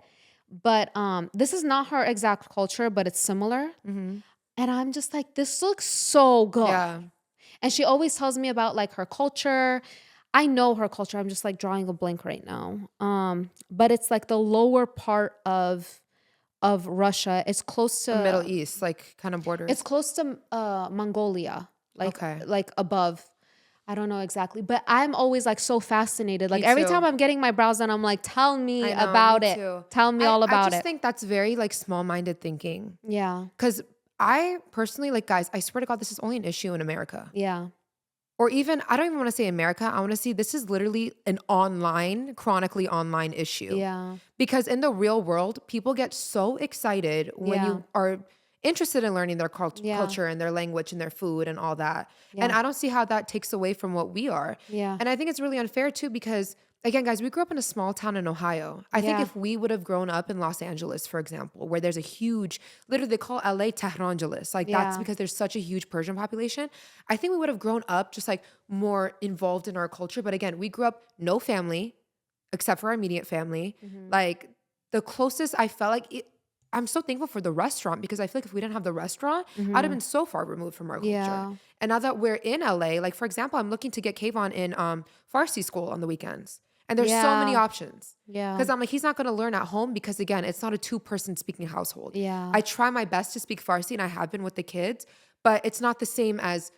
But this is not her exact culture, but it's similar. Mm-hmm. And I'm just like, this looks so good. Yeah. And she always tells me about like her culture. I know her culture. I'm just like drawing a blank right now. But it's like the lower part of Russia. It's close to the Middle East, like kind of borders. It's close to Mongolia, like above. I don't know exactly, but I'm always like so fascinated. Like every time I'm getting my brows done, I'm like, tell me about it. Tell me all about it. I just think that's very like small-minded thinking. Yeah. Because I personally, like, guys, I swear to God, this is only an issue in America. Yeah. Or even, I don't even want to say America. I want to see this is literally an chronically online issue. Yeah. Because in the real world, people get so excited when you are interested in learning their culture and their language and their food and all that. Yeah. And I don't see how that takes away from what we are. Yeah. And I think it's really unfair too because, again, guys, we grew up in a small town in Ohio. I think if we would have grown up in Los Angeles, for example, where there's a huge, literally they call LA Tehrangeles. Like that's because there's such a huge Persian population. I think we would have grown up just like more involved in our culture. But again, we grew up no family except for our immediate family. Mm-hmm. Like the closest I felt like I'm so thankful for the restaurant because I feel like if we didn't have the restaurant, I'd have been so far removed from our culture. Yeah. And now that we're in LA, like for example, I'm looking to get Kayvon in Farsi school on the weekends. And there's so many options. Yeah. Because I'm like, he's not going to learn at home because, again, it's not a two-person speaking household. Yeah. I try my best to speak Farsi, and I have been with the kids, but it's not the same as,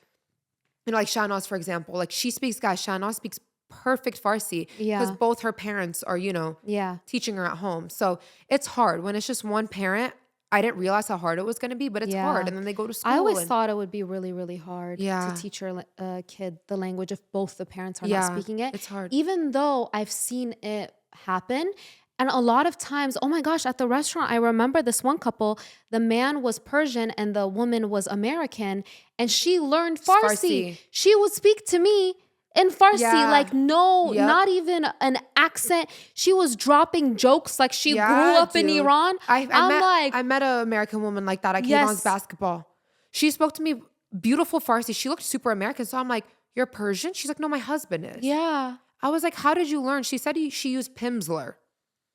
you know, like Shahnaz, for example. Like, Shahnaz speaks perfect Farsi because both her parents are, you know, teaching her at home. So it's hard. When it's just one parent, I didn't realize how hard it was going to be, but it's hard. And then they go to school. I always thought it would be really, really hard to teach your kid the language if both the parents are not speaking it. It's hard. Even though I've seen it happen. And a lot of times, oh my gosh, at the restaurant, I remember this one couple, the man was Persian and the woman was American. And she learned Farsi. She would speak to me in Farsi, like not even an accent. She was dropping jokes like she grew up in Iran. I met an American woman like that at Kayvon's basketball. She spoke to me beautiful Farsi. She looked super American. So I'm like, you're Persian? She's like, no, my husband is. Yeah. I was like, how did you learn? She said she used Pimsleur.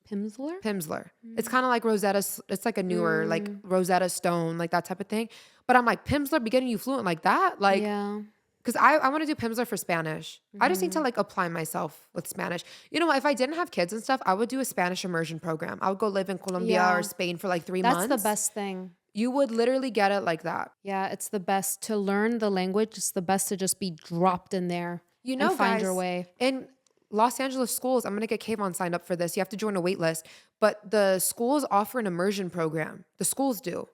Pimsleur? Pimsleur. It's kind of like Rosetta. It's like a newer, like Rosetta Stone, like that type of thing. But I'm like, Pimsleur be getting you fluent like that? Like, yeah. because I want to do Pimsleur for Spanish. I just need to like apply myself with Spanish. You know, if I didn't have kids and stuff, I would do a Spanish immersion program. I would go live in Colombia or Spain for like 3 months. That's the best thing. You would literally get it like that. Yeah, it's the best to learn the language. It's the best to just be dropped in there. You know, and find guys, your way. In Los Angeles schools, I'm going to get Kayvon signed up for this. You have to join a wait list. But the schools offer an immersion program. The schools do.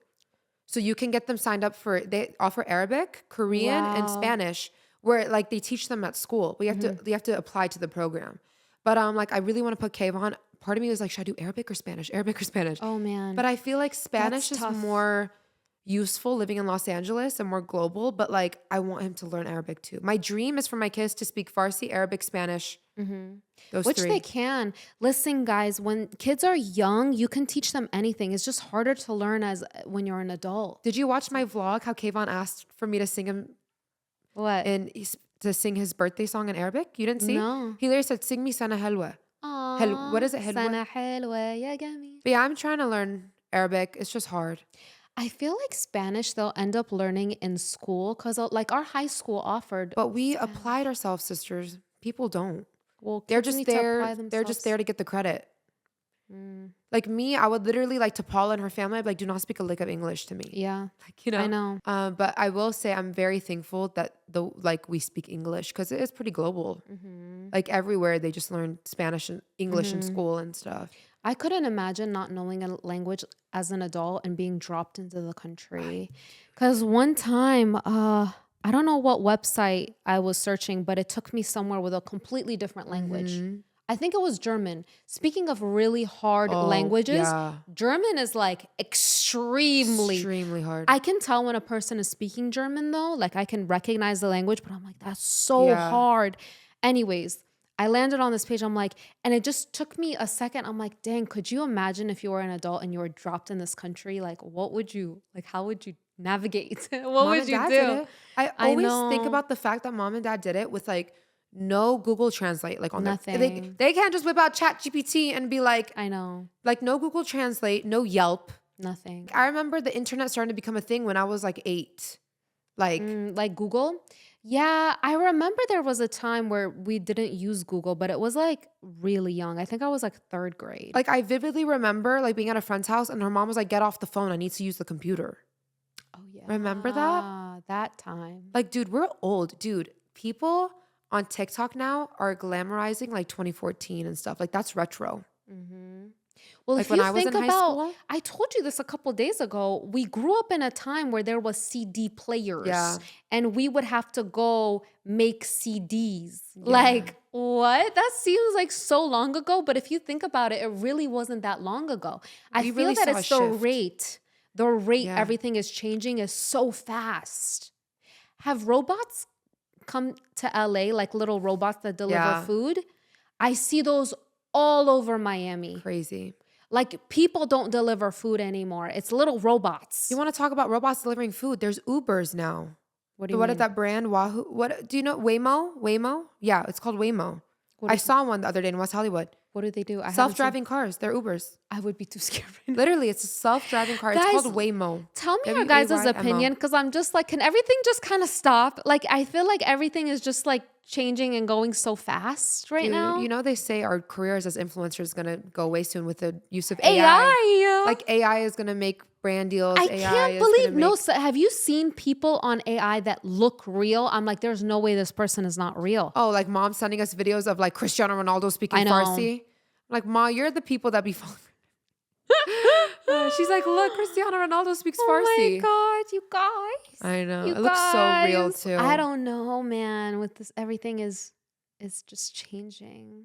So you can get them signed up for, they offer Arabic, Korean, and Spanish, where like they teach them at school. But you have to apply to the program. But like I really want to put Kayvon. Part of me was like, should I do Arabic or Spanish? Arabic or Spanish? Oh man. But I feel like Spanish is more useful living in Los Angeles and more global. But like I want him to learn Arabic too. My dream is for my kids to speak Farsi, Arabic, Spanish. Those Which three. they can. Listen, guys, when kids are young, you can teach them anything. It's just harder to learn as when you're an adult. Did you watch my vlog? How Kayvon asked for me to sing him What? and to sing his birthday song in Arabic? You didn't see? No. He literally said, "Sing me sana halwa." What is it? Halwa? Sana halwa ya jamil. But yeah, I'm trying to learn Arabic. It's just hard. I feel like Spanish they'll end up learning in school because like our high school offered. But we applied ourselves, sisters. People don't. Well, They're kids just need to apply there. They're just themselves. there to get the credit. Like me, I would literally like to Paula and her family. I'd be like, do not speak a lick of English to me. Yeah, Like, you know. I know. But I will say I'm very thankful that we speak English because it is pretty global. Like everywhere, they just learn Spanish and English in school and stuff. I couldn't imagine not knowing a language as an adult and being dropped into the country. Because one time, I don't know what website I was searching, but it took me somewhere with a completely different language. I think it was German. Speaking of really hard languages, yeah. German is like extremely hard. I can tell when a person is speaking German though, like I can recognize the language, but I'm like, that's so hard. Anyways, I landed on this page. I'm like, and it just took me a second. I'm like, dang, could you imagine if you were an adult and you were dropped in this country? Like, how would you navigate? What would you do? I always think about the fact that mom and dad did it with like no Google Translate, like on nothing. They can't just whip out Chat GPT and be like, I know, like no Google Translate, no Yelp, nothing. I remember the internet starting to become a thing when I was like 8, like Google. Yeah, I remember there was a time where we didn't use Google, but it was like really young. I think I was like 3rd grade. Like I vividly remember like being at a friend's house and her mom was like, get off the phone, I need to use the computer. Oh yeah, remember that? That time. Like, dude, we're old, dude. People on TikTok now are glamorizing like 2014 and stuff. Like that's retro. Well, Like if when you I was think in high about, school? I told you this a couple days ago. We grew up in a time where there was CD players, and we would have to go make CDs. Like what? That seems like so long ago, but if you think about it, it really wasn't that long ago. I feel really that saw a it's shift. the rate everything is changing is so fast. Have robots come to LA, like little robots that deliver food? I see those all over Miami. Crazy. Like people don't deliver food anymore. It's little robots. You want to talk about robots delivering food? There's Ubers now. What do you What mean? is that brand? Wahoo? What do you know? Waymo? Yeah, it's called Waymo. I saw one the other day in West Hollywood. What do they do? Self-driving cars. They're Ubers. I would be too scared. Right now. Literally, it's a self-driving car. Guys, it's called Waymo. Tell me your guys' opinion, because I'm just like, can everything just kind of stop? Like, I feel like everything is just like changing and going so fast right now. You know, they say our careers as influencers is going to go away soon with the use of AI. Like AI is going to make brand deals. I can't believe have you seen people on AI that look real? I'm like, there's no way this person is not real. Oh, like mom sending us videos of like Cristiano Ronaldo speaking Farsi. I'm like, Ma, you're the people that be following. She's like, look, Cristiano Ronaldo speaks Farsi. Oh my God, you guys. I know. It looks so real too. I don't know, man. With this, everything is just changing.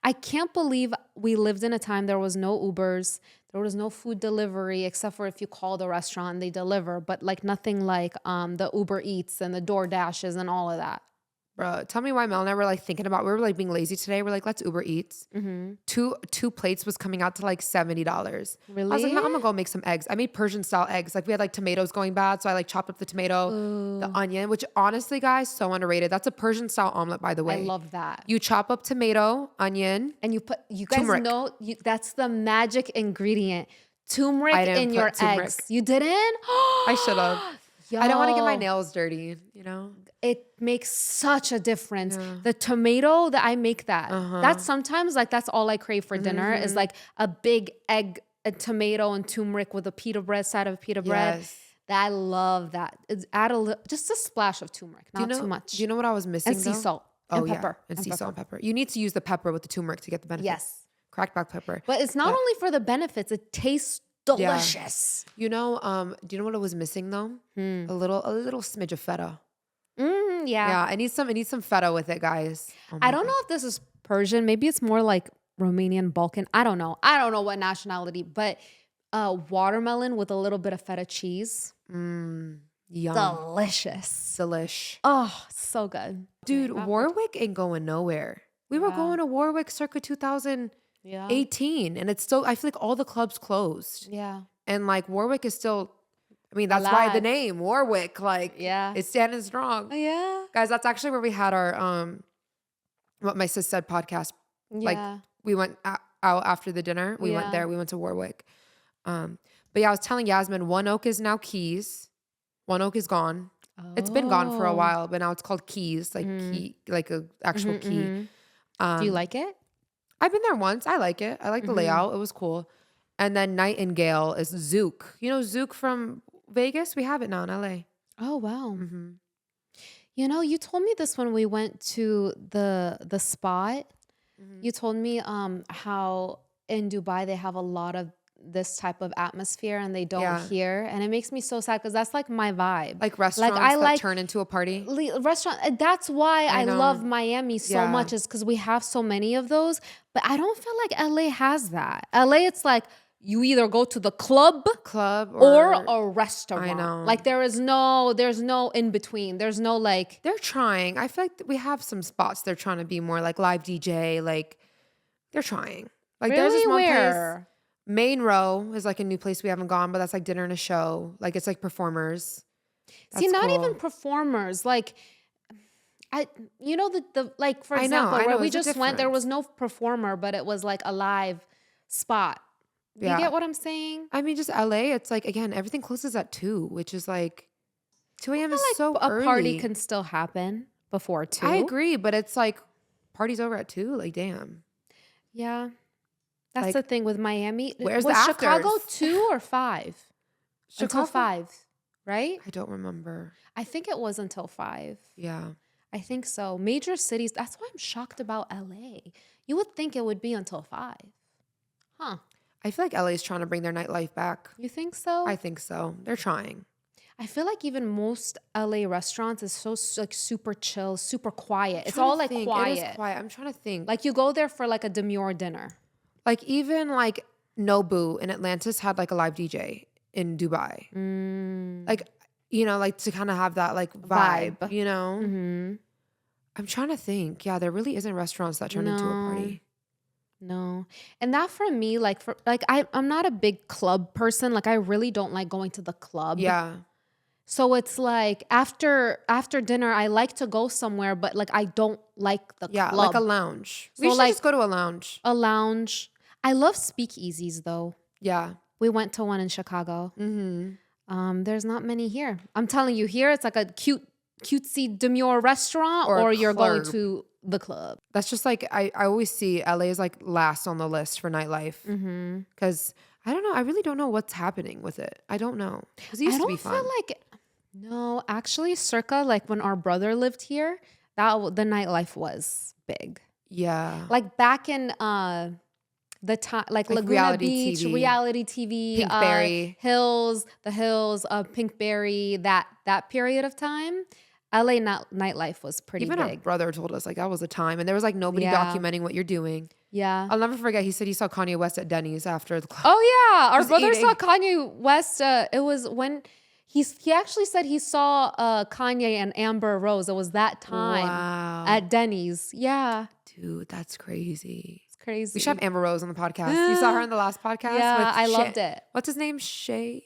I can't believe we lived in a time there was no Ubers, there was no food delivery, except for if you call the restaurant, they deliver, but like nothing like the Uber Eats and the Door Dashes and all of that. bro, tell me why Mel and I were like thinking about, we were like being lazy today. We're like, let's Uber Eats. Two plates was coming out to like $70. Really? I was like, no, I'm gonna go make some eggs. I made Persian style eggs. Like we had like tomatoes going bad. So I like chopped up the tomato, the onion, which honestly, guys, so underrated. That's a Persian style omelet, by the way. I love that. You chop up tomato, onion. And you guys turmeric. know, that's the magic ingredient. Turmeric I didn't in put your turmeric. eggs. You didn't? I should have. I don't want to get my Yo. nails dirty, you know? It makes such a difference. The tomato that I make that's sometimes like that's all I crave for dinner is like a big egg, a tomato and turmeric with a pita bread, side of pita bread. Yes. I love that. Add just a splash of turmeric, not too much. Do you know what I was missing? And sea though? salt and pepper. And sea salt and pepper. You need to use the pepper with the turmeric to get the benefits. Yes. Cracked black pepper. But it's not only for the benefits, it tastes delicious. You know, do you know what it was missing though? A little smidge of feta. Yeah. Yeah, I need some feta with it, guys. Oh I my don't God. know if this is Persian. Maybe it's more like Romanian, Balkan. I don't know. I don't know what nationality, but watermelon with a little bit of feta cheese. Yum. Delicious. Delish. Oh, so good. Dude, Warwick ain't going nowhere. We were going to Warwick circa 2018 and it's still, I feel like all the clubs closed. Yeah. And like Warwick is still, I mean, that's why the Alive. name Warwick, like it's standing strong. Yeah. Guys, that's actually where we had our what my sis said podcast. Like we went out after the dinner. We went there. We went to Warwick. But yeah, I was telling Yasmin, One Oak is now Keys. One Oak is gone. It's been gone for a while, but now it's called Keys, like key, like a actual key. Do you like it? I've been there once. I like it. I like the layout. It was cool. And then Nightingale is Zook. You know Zook from Vegas? We have it now in LA. Oh, wow. You know, you told me this when we went to the spot. You told me how in Dubai they have a lot of this type of atmosphere and they don't here. And it makes me so sad because that's like my vibe. Like restaurants that turn into a party. Restaurant. That's why I know. love Miami so much is because we have so many of those. But I don't feel like LA has that. LA, it's like you either go to the club or a restaurant. I know. Like there's no in between. There's no like. They're trying. I feel like we have some spots they're trying to be more like live DJ. Like they're trying. Like there's this one place. Main Row is like a new place we haven't gone, but that's like dinner and a show. Like it's like performers. See, not even performers. Like the like for example, where we just went, there was no performer, but it was like a live spot. Do you get what I'm saying? I mean, just LA, it's like, again, everything closes at 2, which is like 2 a.m. is so early. A party can still happen before 2. I agree, but it's like party's over at 2. Like, damn. Yeah. That's Like, the thing with Miami. Where's was the Chicago afters? 2 or 5? Until 5, right? I don't remember. I think it was until 5. Yeah. I think so. Major cities. That's why I'm shocked about LA. You would think it would be until 5. Huh. I feel like LA is trying to bring their nightlife back. You think so? I think so. They're trying. I feel like even most LA restaurants is so like super chill, super quiet. It's all like quiet. It is quiet. I'm trying to think. Like you go there for like a demure dinner. Like even like Nobu in Atlantis had like a live DJ in Dubai. Like, you know, like to kind of have that like vibe. You know? I'm trying to think. Yeah, there really isn't restaurants that turn into a party. No. And that for me, I'm not a big club person. Like I really don't like going to the club. Yeah. So it's like after dinner, I like to go somewhere, but like I don't like the club. Yeah, like a lounge. We should like, just go to a lounge. A lounge. I love speakeasies though. Yeah. We went to one in Chicago. There's not many here. I'm telling you, here it's like a cutesy demure restaurant or you're going to the club. That's just like, I always see LA is like last on the list for nightlife. Because I don't know. I really don't know what's happening with it. I don't know. Because it used to be fun. I don't feel like, no, actually circa like when our brother lived here, the nightlife was big. Yeah. Like back in the time, like Laguna reality Beach, TV. reality TV, Pinkberry. the hills, Pinkberry, that period of time. LA nightlife was pretty Even big. our brother told us like that was a time. And there was like nobody documenting what you're doing. Yeah. I'll never forget. He said he saw Kanye West at Denny's after the club. Oh yeah. Our brother eating. saw Kanye West. It was when He actually said he saw Kanye and Amber Rose. It was that time at Denny's. Yeah. Dude, that's crazy. It's crazy. We should have Amber Rose on the podcast. You saw her in the last podcast? Yeah, I loved it. What's his name? Shay?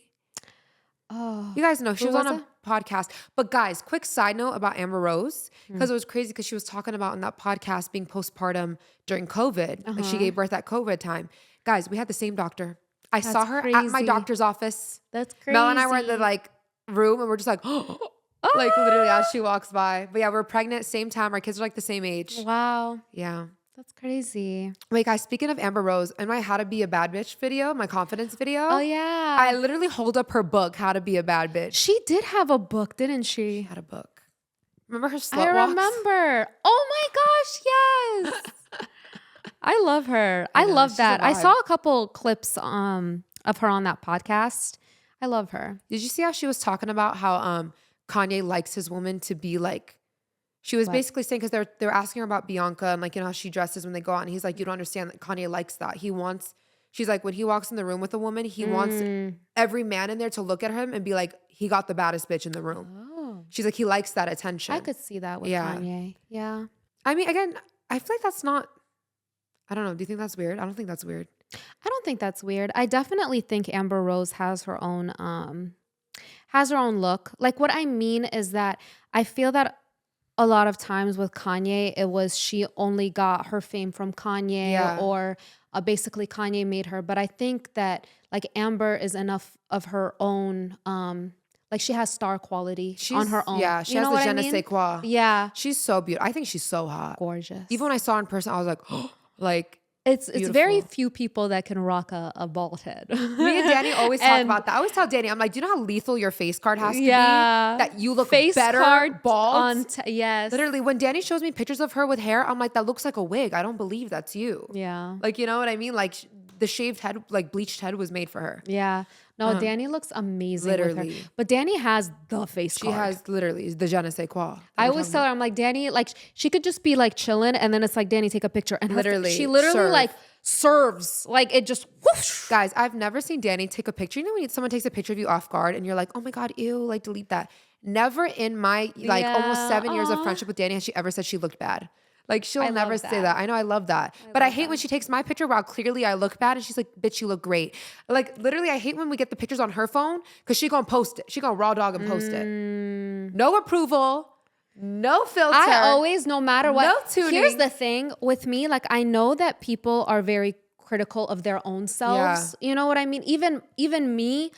Oh. You guys know she was on was a podcast. But guys, quick side note about Amber Rose, because it was crazy because she was talking about in that podcast being postpartum during COVID. Like she gave birth at COVID time. Guys, we had the same doctor. I saw her at my doctor's office. That's crazy. Mel and I were in the like room and we're just like, like literally as she walks by. But yeah, we're pregnant, same time. Our kids are like the same age. Wow. Yeah. That's crazy. Wait, guys, speaking of Amber Rose, in my How to Be a Bad Bitch video, my confidence video. Oh, yeah. I literally hold up her book, How to Be a Bad Bitch. She did have a book, didn't she? She had a book. Remember her slut I walks? remember. Oh my gosh, yes. I love her. I love she's that. a I vibe. saw a couple clips of her on that podcast. I love her. Did you see how she was talking about how Kanye likes his woman to be like, she was basically saying, because they're asking her about Bianca and like, you know, how she dresses when they go out. And he's like, you don't understand that Kanye likes that. She's like, when he walks in the room with a woman, he wants every man in there to look at him and be like, he got the baddest bitch in the room. Oh. She's like, he likes that attention. I could see that with Kanye. Yeah. I mean, again, I feel like that's not, I don't know. Do you think that's weird? I don't think that's weird. I don't think that's weird. I definitely think Amber Rose has her own look. Like what I mean is that I feel that a lot of times with Kanye, it was she only got her fame from Kanye or basically Kanye made her. But I think that like Amber is enough of her own, like she has star quality on her own. Yeah, she has the je ne sais quoi. Yeah. She's so beautiful. I think she's so hot. Gorgeous. Even when I saw her in person, I was like, oh, like, it's very few people that can rock a bald head. Me and Danny always talk about that. I always tell Danny, I'm like, do you know how lethal your face card has to be? That you look face better card bald. Yes. Literally, when Danny shows me pictures of her with hair, I'm like, that looks like a wig. I don't believe that's you. Yeah. Like, you know what I mean? Like the shaved head, like bleached head was made for her. Yeah. No, Danny looks amazing Literally. with her. But Danny has the face card. She has literally the je ne sais quoi. I always tell her, I'm like, Danny, like she could just be like chilling and then it's like, Danny, take a picture. And she literally serve. like serves. Like it just whoosh. Guys, I've never seen Danny take a picture. You know when someone takes a picture of you off guard and you're like, oh my God, ew, like delete that. Never in my like almost 7 years of friendship with Danny has she ever said she looked bad. Like she'll never say that. I know, I love that. But I hate when she takes my picture while clearly I look bad and she's like, bitch, you look great. Like literally I hate when we get the pictures on her phone because she gonna post it. She gonna raw dog and post it. No approval, no filter. I always, no matter what. No tuning. Here's the thing with me, like I know that people are very critical of their own selves. You know what I mean? Even me,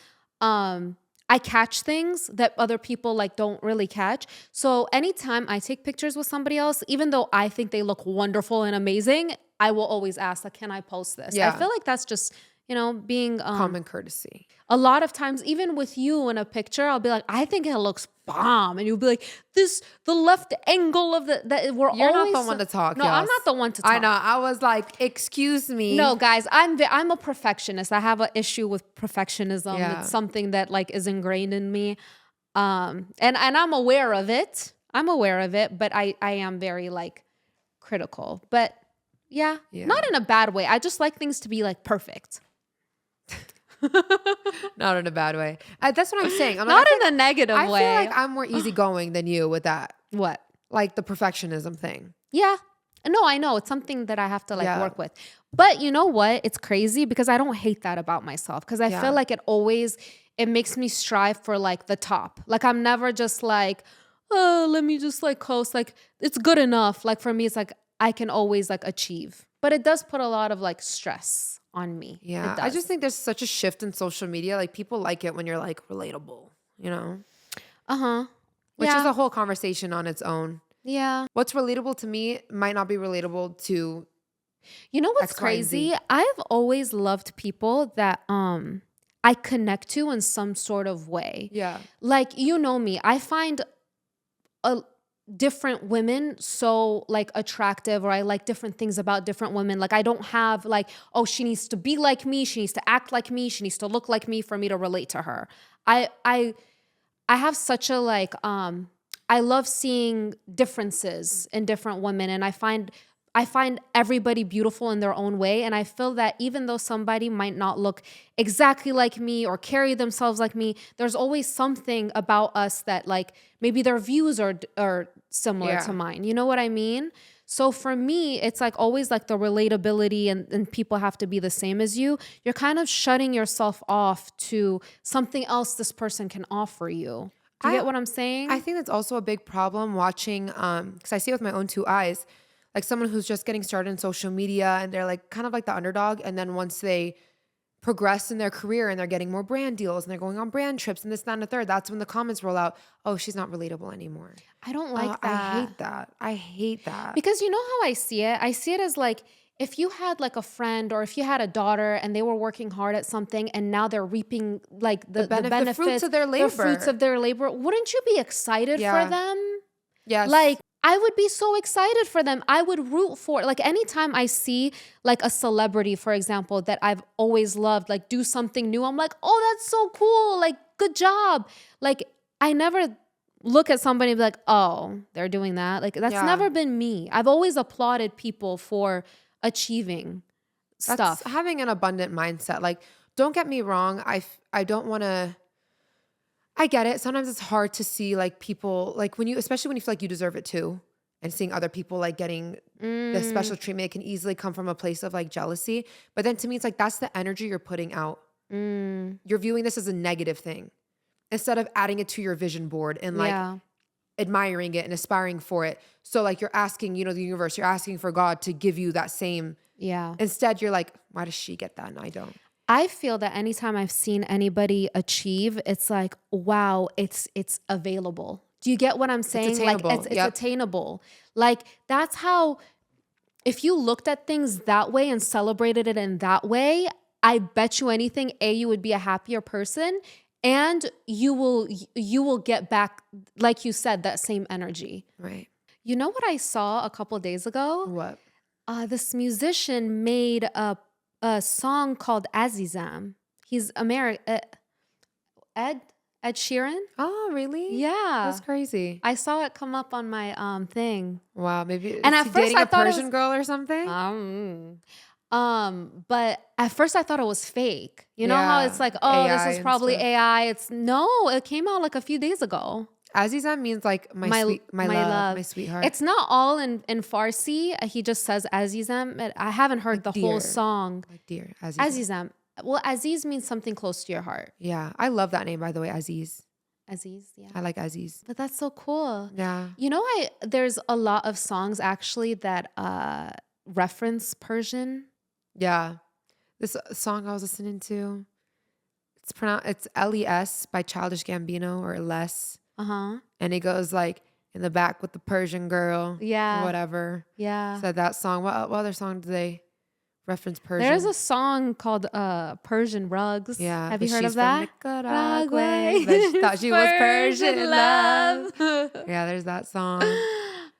I catch things that other people like don't really catch. So anytime I take pictures with somebody else, even though I think they look wonderful and amazing, I will always ask, like, can I post this? Yeah. I feel like that's just, you know, being common courtesy. A lot of times, even with you in a picture, I'll be like, I think it looks bomb. And you'll be like, the left angle of You're not the one to talk. No, I'm not the one to talk. I know. I was like, excuse me. No, guys, I'm a perfectionist. I have an issue with perfectionism. Yeah. It's something that like is ingrained in me. And I'm aware of it. But I am very like critical. But yeah, not in a bad way. I just like things to be like perfect. Not in a bad way. That's what I'm saying. I'm not in a negative way. I feel like I'm more easygoing than you with that. What? Like the perfectionism thing. Yeah. No, I know. It's something that I have to like work with. But you know what? It's crazy because I don't hate that about myself because I feel like it makes me strive for like the top. Like I'm never just like, oh, let me just like coast. Like it's good enough. Like for me, it's like I can always like achieve. But it does put a lot of like stress on me. Yeah. I just think there's such a shift in social media. Like people like it when you're like relatable, you know? Which is a whole conversation on its own. Yeah. What's relatable to me might not be relatable to You know what's crazy? I've always loved people that I connect to in some sort of way. Yeah. Like, you know me, I find different women so like attractive, or I like different things about different women. Like I don't have like, oh, she needs to be like me, she needs to act like me, she needs to look like me for me to relate to her. I have such a like I love seeing differences in different women, and I find I find everybody beautiful in their own way. And I feel that even though somebody might not look exactly like me or carry themselves like me, there's always something about us that like maybe their views are similar to mine. You know what I mean? So for me, it's like always like the relatability and people have to be the same as you. You're kind of shutting yourself off to something else this person can offer you. Do you get what I'm saying? I think that's also a big problem watching, because I see it with my own two eyes, like someone who's just getting started in social media and they're like kind of like the underdog. And then once they progress in their career and they're getting more brand deals and they're going on brand trips and this, that, and the third, that's when the comments roll out, oh, she's not relatable anymore. I don't like that. I hate that. I hate that. Because you know how I see it? I see it as like, if you had like a friend or if you had a daughter and they were working hard at something and now they're reaping like the benefits, the fruits of their labor. The fruits of their labor, wouldn't you be excited for them? Yes. Like, I would be so excited for them. I would root for, like, anytime I see like a celebrity, for example, that I've always loved, like do something new, I'm like, oh, that's so cool. Like, good job. Like, I never look at somebody and be like, oh, they're doing that. Like, that's never been me. I've always applauded people for achieving stuff. That's having an abundant mindset. Like, don't get me wrong. I don't want to, I get it. Sometimes it's hard to see like people, like especially when you feel like you deserve it too, and seeing other people like getting the special treatment, it can easily come from a place of like jealousy. But then to me, it's like, that's the energy you're putting out. You're viewing this as a negative thing instead of adding it to your vision board and like admiring it and aspiring for it. So like you're asking, the universe, you're asking for God to give you that same. Yeah. Instead, you're like, why does she get that and I don't? I feel that anytime I've seen anybody achieve, it's like, wow, it's available. Do you get what I'm saying? It's attainable. Like it's attainable. Like that's how, if you looked at things that way and celebrated it in that way, I bet you anything, you would be a happier person and you will get back, like you said, that same energy. Right. You know what I saw a couple days ago? What? This musician made a song called Azizam. He's American. Ed Sheeran. Oh, really? Yeah, that's crazy. I saw it come up on my thing. Wow, maybe. And at he first dating I a thought Persian girl or something. But at first I thought it was fake. You know how it's like, oh, AI this is probably stuff. AI. It came out like a few days ago. Azizam means like my love, my sweetheart. It's not all in Farsi. He just says Azizam. I haven't heard like the whole song. Like dear, Azizam. Well, Aziz means something close to your heart. Yeah, I love that name, by the way, Aziz. Aziz, yeah. I like Aziz. But that's so cool. Yeah. You know, there's a lot of songs actually that reference Persian. Yeah. This song I was listening to, it's LES by Childish Gambino, or Less. Uh-huh. And it goes like, in the back with the Persian girl. Yeah. Whatever. Yeah. So that song, what other song do they reference Persian? There's a song called Persian Rugs. Yeah. Have you heard of that? Nicaragua. But she thought she was Persian love. Yeah, there's that song.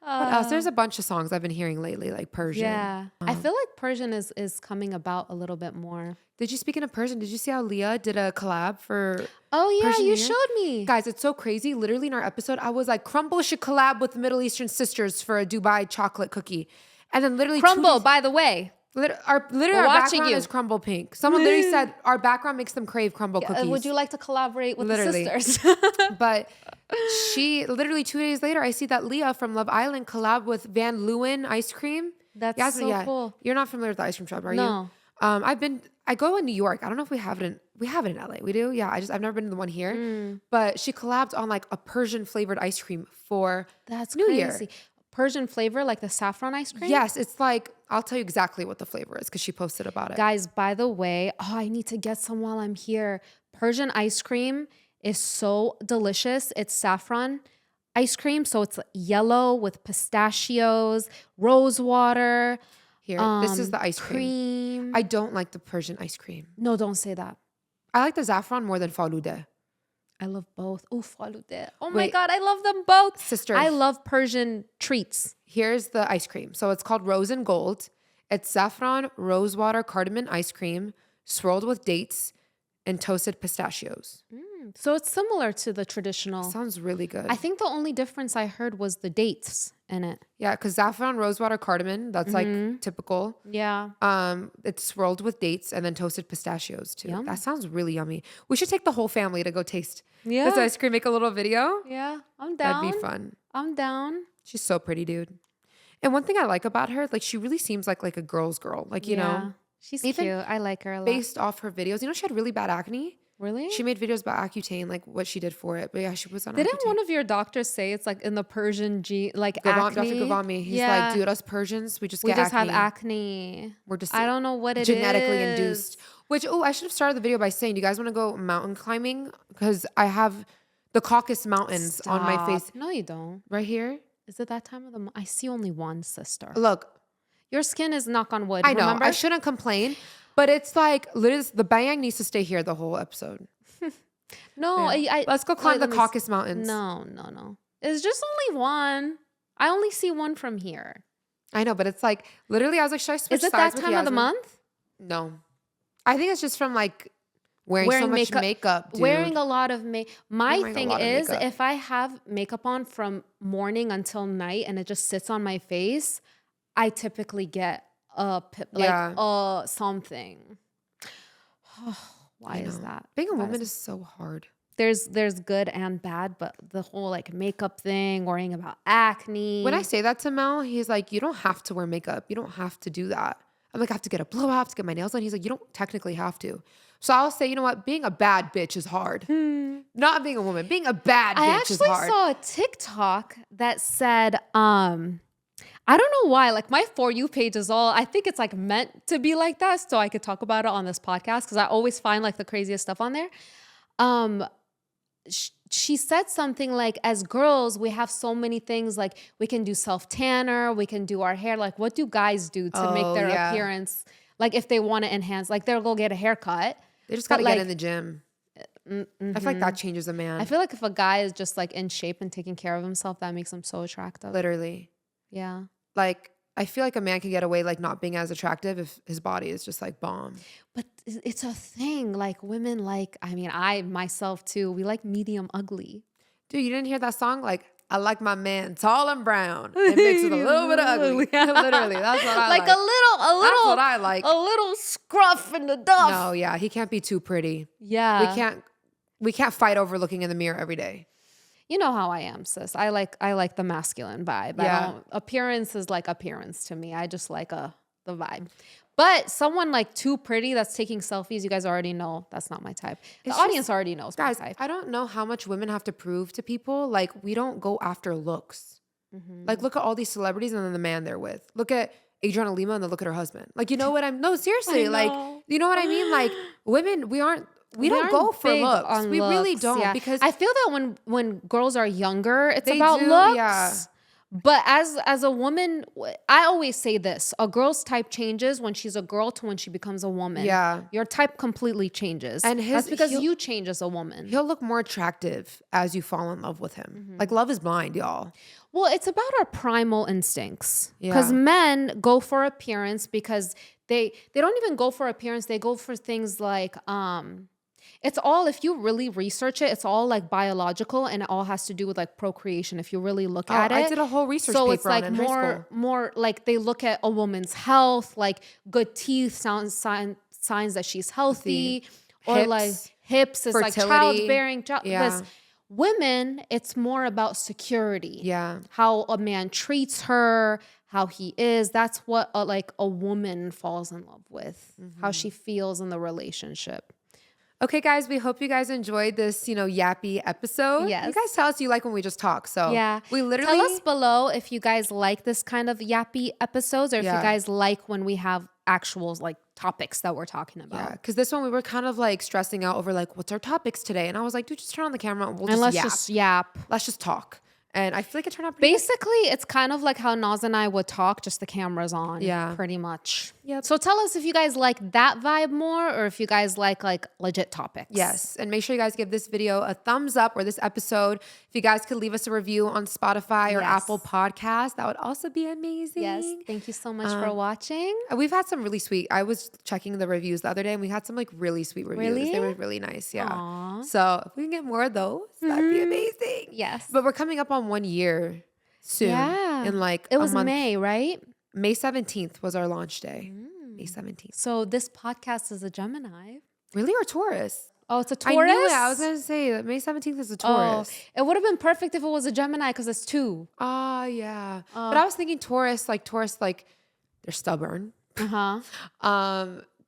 What else? There's a bunch of songs I've been hearing lately, like Persian. Yeah. I feel like Persian is coming about a little bit more. Speaking of Persian, did you see how Leah did a collab for Oh yeah, Persian you New Year? showed me. Guys, it's so crazy. Literally in our episode, I was like, Crumble should collab with Middle Eastern sisters for a Dubai chocolate cookie. And then literally Crumble, by the way. Our background you. is crumble pink. Someone literally said our background makes them crave crumble cookies. Would you like to collaborate with Literally. the sisters? But she literally 2 days later, I see that Leah from Love Island collab with Van Leeuwen ice cream. That's Yasmin, so cool. You're not familiar with the ice cream shop, are No. you? I go in New York. I don't know if we have it in LA. We do? Yeah. I've never been to the one here. But she collabed on like a Persian flavored ice cream for That's New crazy. Year. Persian flavor, like the saffron ice cream? Yes, it's like, I'll tell you exactly what the flavor is because she posted about it. Guys, by the way, I need to get some while I'm here. Persian ice cream is so delicious. It's saffron ice cream. So it's yellow with pistachios, rose water. Here, this is the ice cream. I don't like the Persian ice cream. No, don't say that. I like the saffron more than falude. I love both. Oh, falude. Oh my God, I love them both. Sister. I love Persian treats. Here's the ice cream. So it's called Rose and Gold. It's saffron, rosewater, cardamom ice cream, swirled with dates and toasted pistachios. So it's similar to the traditional. Sounds really good. I think the only difference I heard was the dates in it. Yeah, because saffron, rosewater, cardamom, that's like typical. Yeah. It's swirled with dates and then toasted pistachios too. Yum. That sounds really yummy. We should take the whole family to go taste Yeah. this ice cream, make a little video. Yeah. I'm down. That'd be fun. I'm down. She's so pretty, dude. And one thing I like about her, like she really seems like a girl's girl. Like, you know, she's even cute. I like her a lot. based off her videos. You know, she had really bad acne. Really? She made videos about Accutane, like what she did for it. But yeah, she was on Didn't Accutane. one of your doctors say it's like in the Persian gene, like Dr. acne? Gavami, he's like, dude, us Persians, we just get just acne. have acne. We're just I don't know what it is. genetically induced. Which, I should have started the video by saying, do you guys want to go mountain climbing? Because I have the Caucasus Mountains on my face. No, you don't. Right here. Is it that time of the month? I see only one, sister. Look, Your skin is knock on wood. I know, Remember? I shouldn't complain, but it's like, literally, the bang needs to stay here the whole episode. No, Yeah. Let's go climb the let me Caucasus Mountains. No. It's just only one. I only see one from here. I know, but it's like, literally, I was like, should I switch Is it sides that with time of the Yasmin? month? No. I think it's just from like wearing so much makeup, dude. Wearing a lot of makeup. My Wearing a thing lot of is, makeup. if I have makeup on from morning until night and it just sits on my face, I typically get something. Why is that? Being a woman is so hard. There's good and bad, but the whole like makeup thing, worrying about acne. When I say that to Mel, he's like, you don't have to wear makeup. You don't have to do that. I'm like, I have to get a blowout, I have to get my nails done. He's like, you don't technically have to. So I'll say, you know what? Being a bad bitch is hard. Not being a woman. Being a bad bitch is hard. I actually saw a TikTok that said, I don't know why, like my For You page is all, I think it's like meant to be like that so I could talk about it on this podcast because I always find like the craziest stuff on there. She said something like, as girls, we have so many things, like we can do self-tanner, we can do our hair. Like what do guys do to make their appearance? Like if they want to enhance, like they'll go get a haircut. They just got to get in the gym. I feel like that changes a man. I feel like if a guy is just like in shape and taking care of himself, that makes him so attractive. Literally. Yeah. Like, I feel like a man can get away like not being as attractive if his body is just like bomb. But it's a thing. Like women like, I mean, I myself too, we like medium ugly. Dude, you didn't hear that song? Like, I like my man tall and brown. It mixed with a little bit of ugly. Literally, that's what I like. Like a little, That's what I like. A little scruff in the duff. No, yeah, he can't be too pretty. Yeah. We can't fight over looking in the mirror every day. You know how I am, sis. I like the masculine vibe. Yeah. Appearance is like appearance to me. I just like the vibe. But someone like too pretty that's taking selfies, you guys already know that's not my type. The audience already knows my Guys, type. I don't know how much women have to prove to people. Like, we don't go after looks. Like, look at all these celebrities and then the man they're with. Look at Adriana Lima and then look at her husband. Like, you know what no, seriously. Like, you know what I mean? Like, women, we don't go for looks. We really don't. Yeah. Because I feel that when girls are younger, it's They about do, looks. yeah. But as a woman, I always say this: a girl's type changes when she's a girl to when she becomes a woman. Yeah. Your type completely changes, And that's because he'll- you change as a woman. he'll look more attractive as you fall in love with him. Like, love is blind, y'all. Well, it's about our primal instincts. Yeah. Because men go for appearance because they don't even go for appearance. They go for things like it's all, if you really research it, it's all like biological and it all has to do with like procreation. If you really look at it, I did a whole research so paper it's like on it in high school. more like they look at a woman's health, like good teeth, signs that she's healthy, or Hips, like hips is like fertility. childbearing. Yeah. Because women, it's more about security. Yeah. How a man treats her, how he is. That's what a woman falls in love with. How she feels in the relationship. Okay, guys, we hope you guys enjoyed this, yappy episode. Yes. You guys tell us you like when we just talk. So Yeah. we literally Tell us below if you guys like this kind of yappy episodes or if you Yeah. guys like when we have actual like topics that we're talking about. Yeah, because this one we were kind of like stressing out over like, what's our topics today? And I was like, dude, just turn on the camera and we'll And just let's yap. just yap. Let's just talk. And I feel like it turned out pretty Basically, it's kind of like how Naz and I would talk, just the camera's on. Yeah. Pretty much. Yep. So tell us if you guys like that vibe more or if you guys like legit topics. Yes. And make sure you guys give this video a thumbs up or this episode. If you guys could leave us a review on Spotify or Apple Podcasts, that would also be amazing. Yes. Thank you so much for watching. We've had some really sweet, I was checking the reviews the other day and we had some like really sweet reviews. Really? They were really nice. Yeah. Aww. So if we can get more of those, that'd be amazing. Yes. But we're coming up on 1 year soon. Yeah. In like it was a month. May, right? May 17th was our launch day. May 17th. So this podcast is a Gemini. Really? Or Taurus? Oh, it's a I Taurus? knew it. I was going to say that May 17th is a Taurus. It would have been perfect if it was a Gemini because it's 2. Yeah. But I was thinking Taurus, they're stubborn.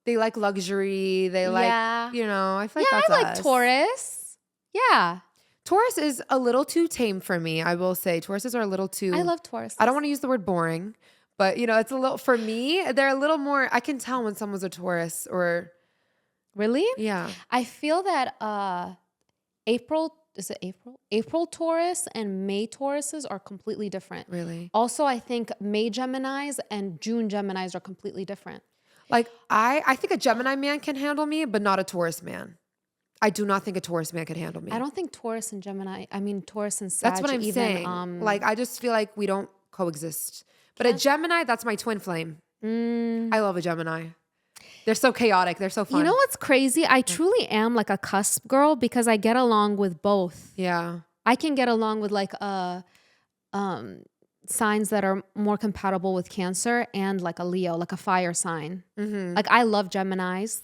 They like luxury. They like, you know, I feel like that's I like us. Taurus. Yeah. Taurus is a little too tame for me, I will say. Tauruses are a little too... I love Taurus. I don't want to use the word boring, but, you know, it's a little... For me, they're a little more... I can tell when someone's a Taurus or... Really? Yeah. I feel that April Taurus and May Tauruses are completely different. Really? Also, I think May Geminis and June Geminis are completely different. Like, I think a Gemini man can handle me, but not a Taurus man. I do not think a Taurus man could handle me. I don't think Taurus and Gemini, Taurus and Sag. That's what I'm saying. Like, I just feel like we don't coexist. But a Gemini, that's my twin flame. I love a Gemini. They're so chaotic. They're so fun. You know what's crazy? I truly am like a cusp girl because I get along with both. Yeah. I can get along with like signs that are more compatible with Cancer and like a Leo, like a fire sign. Like I love Geminis.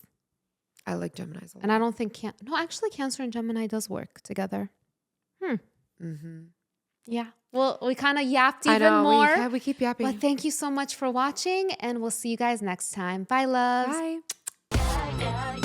I like Geminis a lot. And I don't think Cancer and Gemini does work together. Yeah. Well, we kind of yapped even more. We keep yapping. But thank you so much for watching, and we'll see you guys next time. Bye, loves. Bye.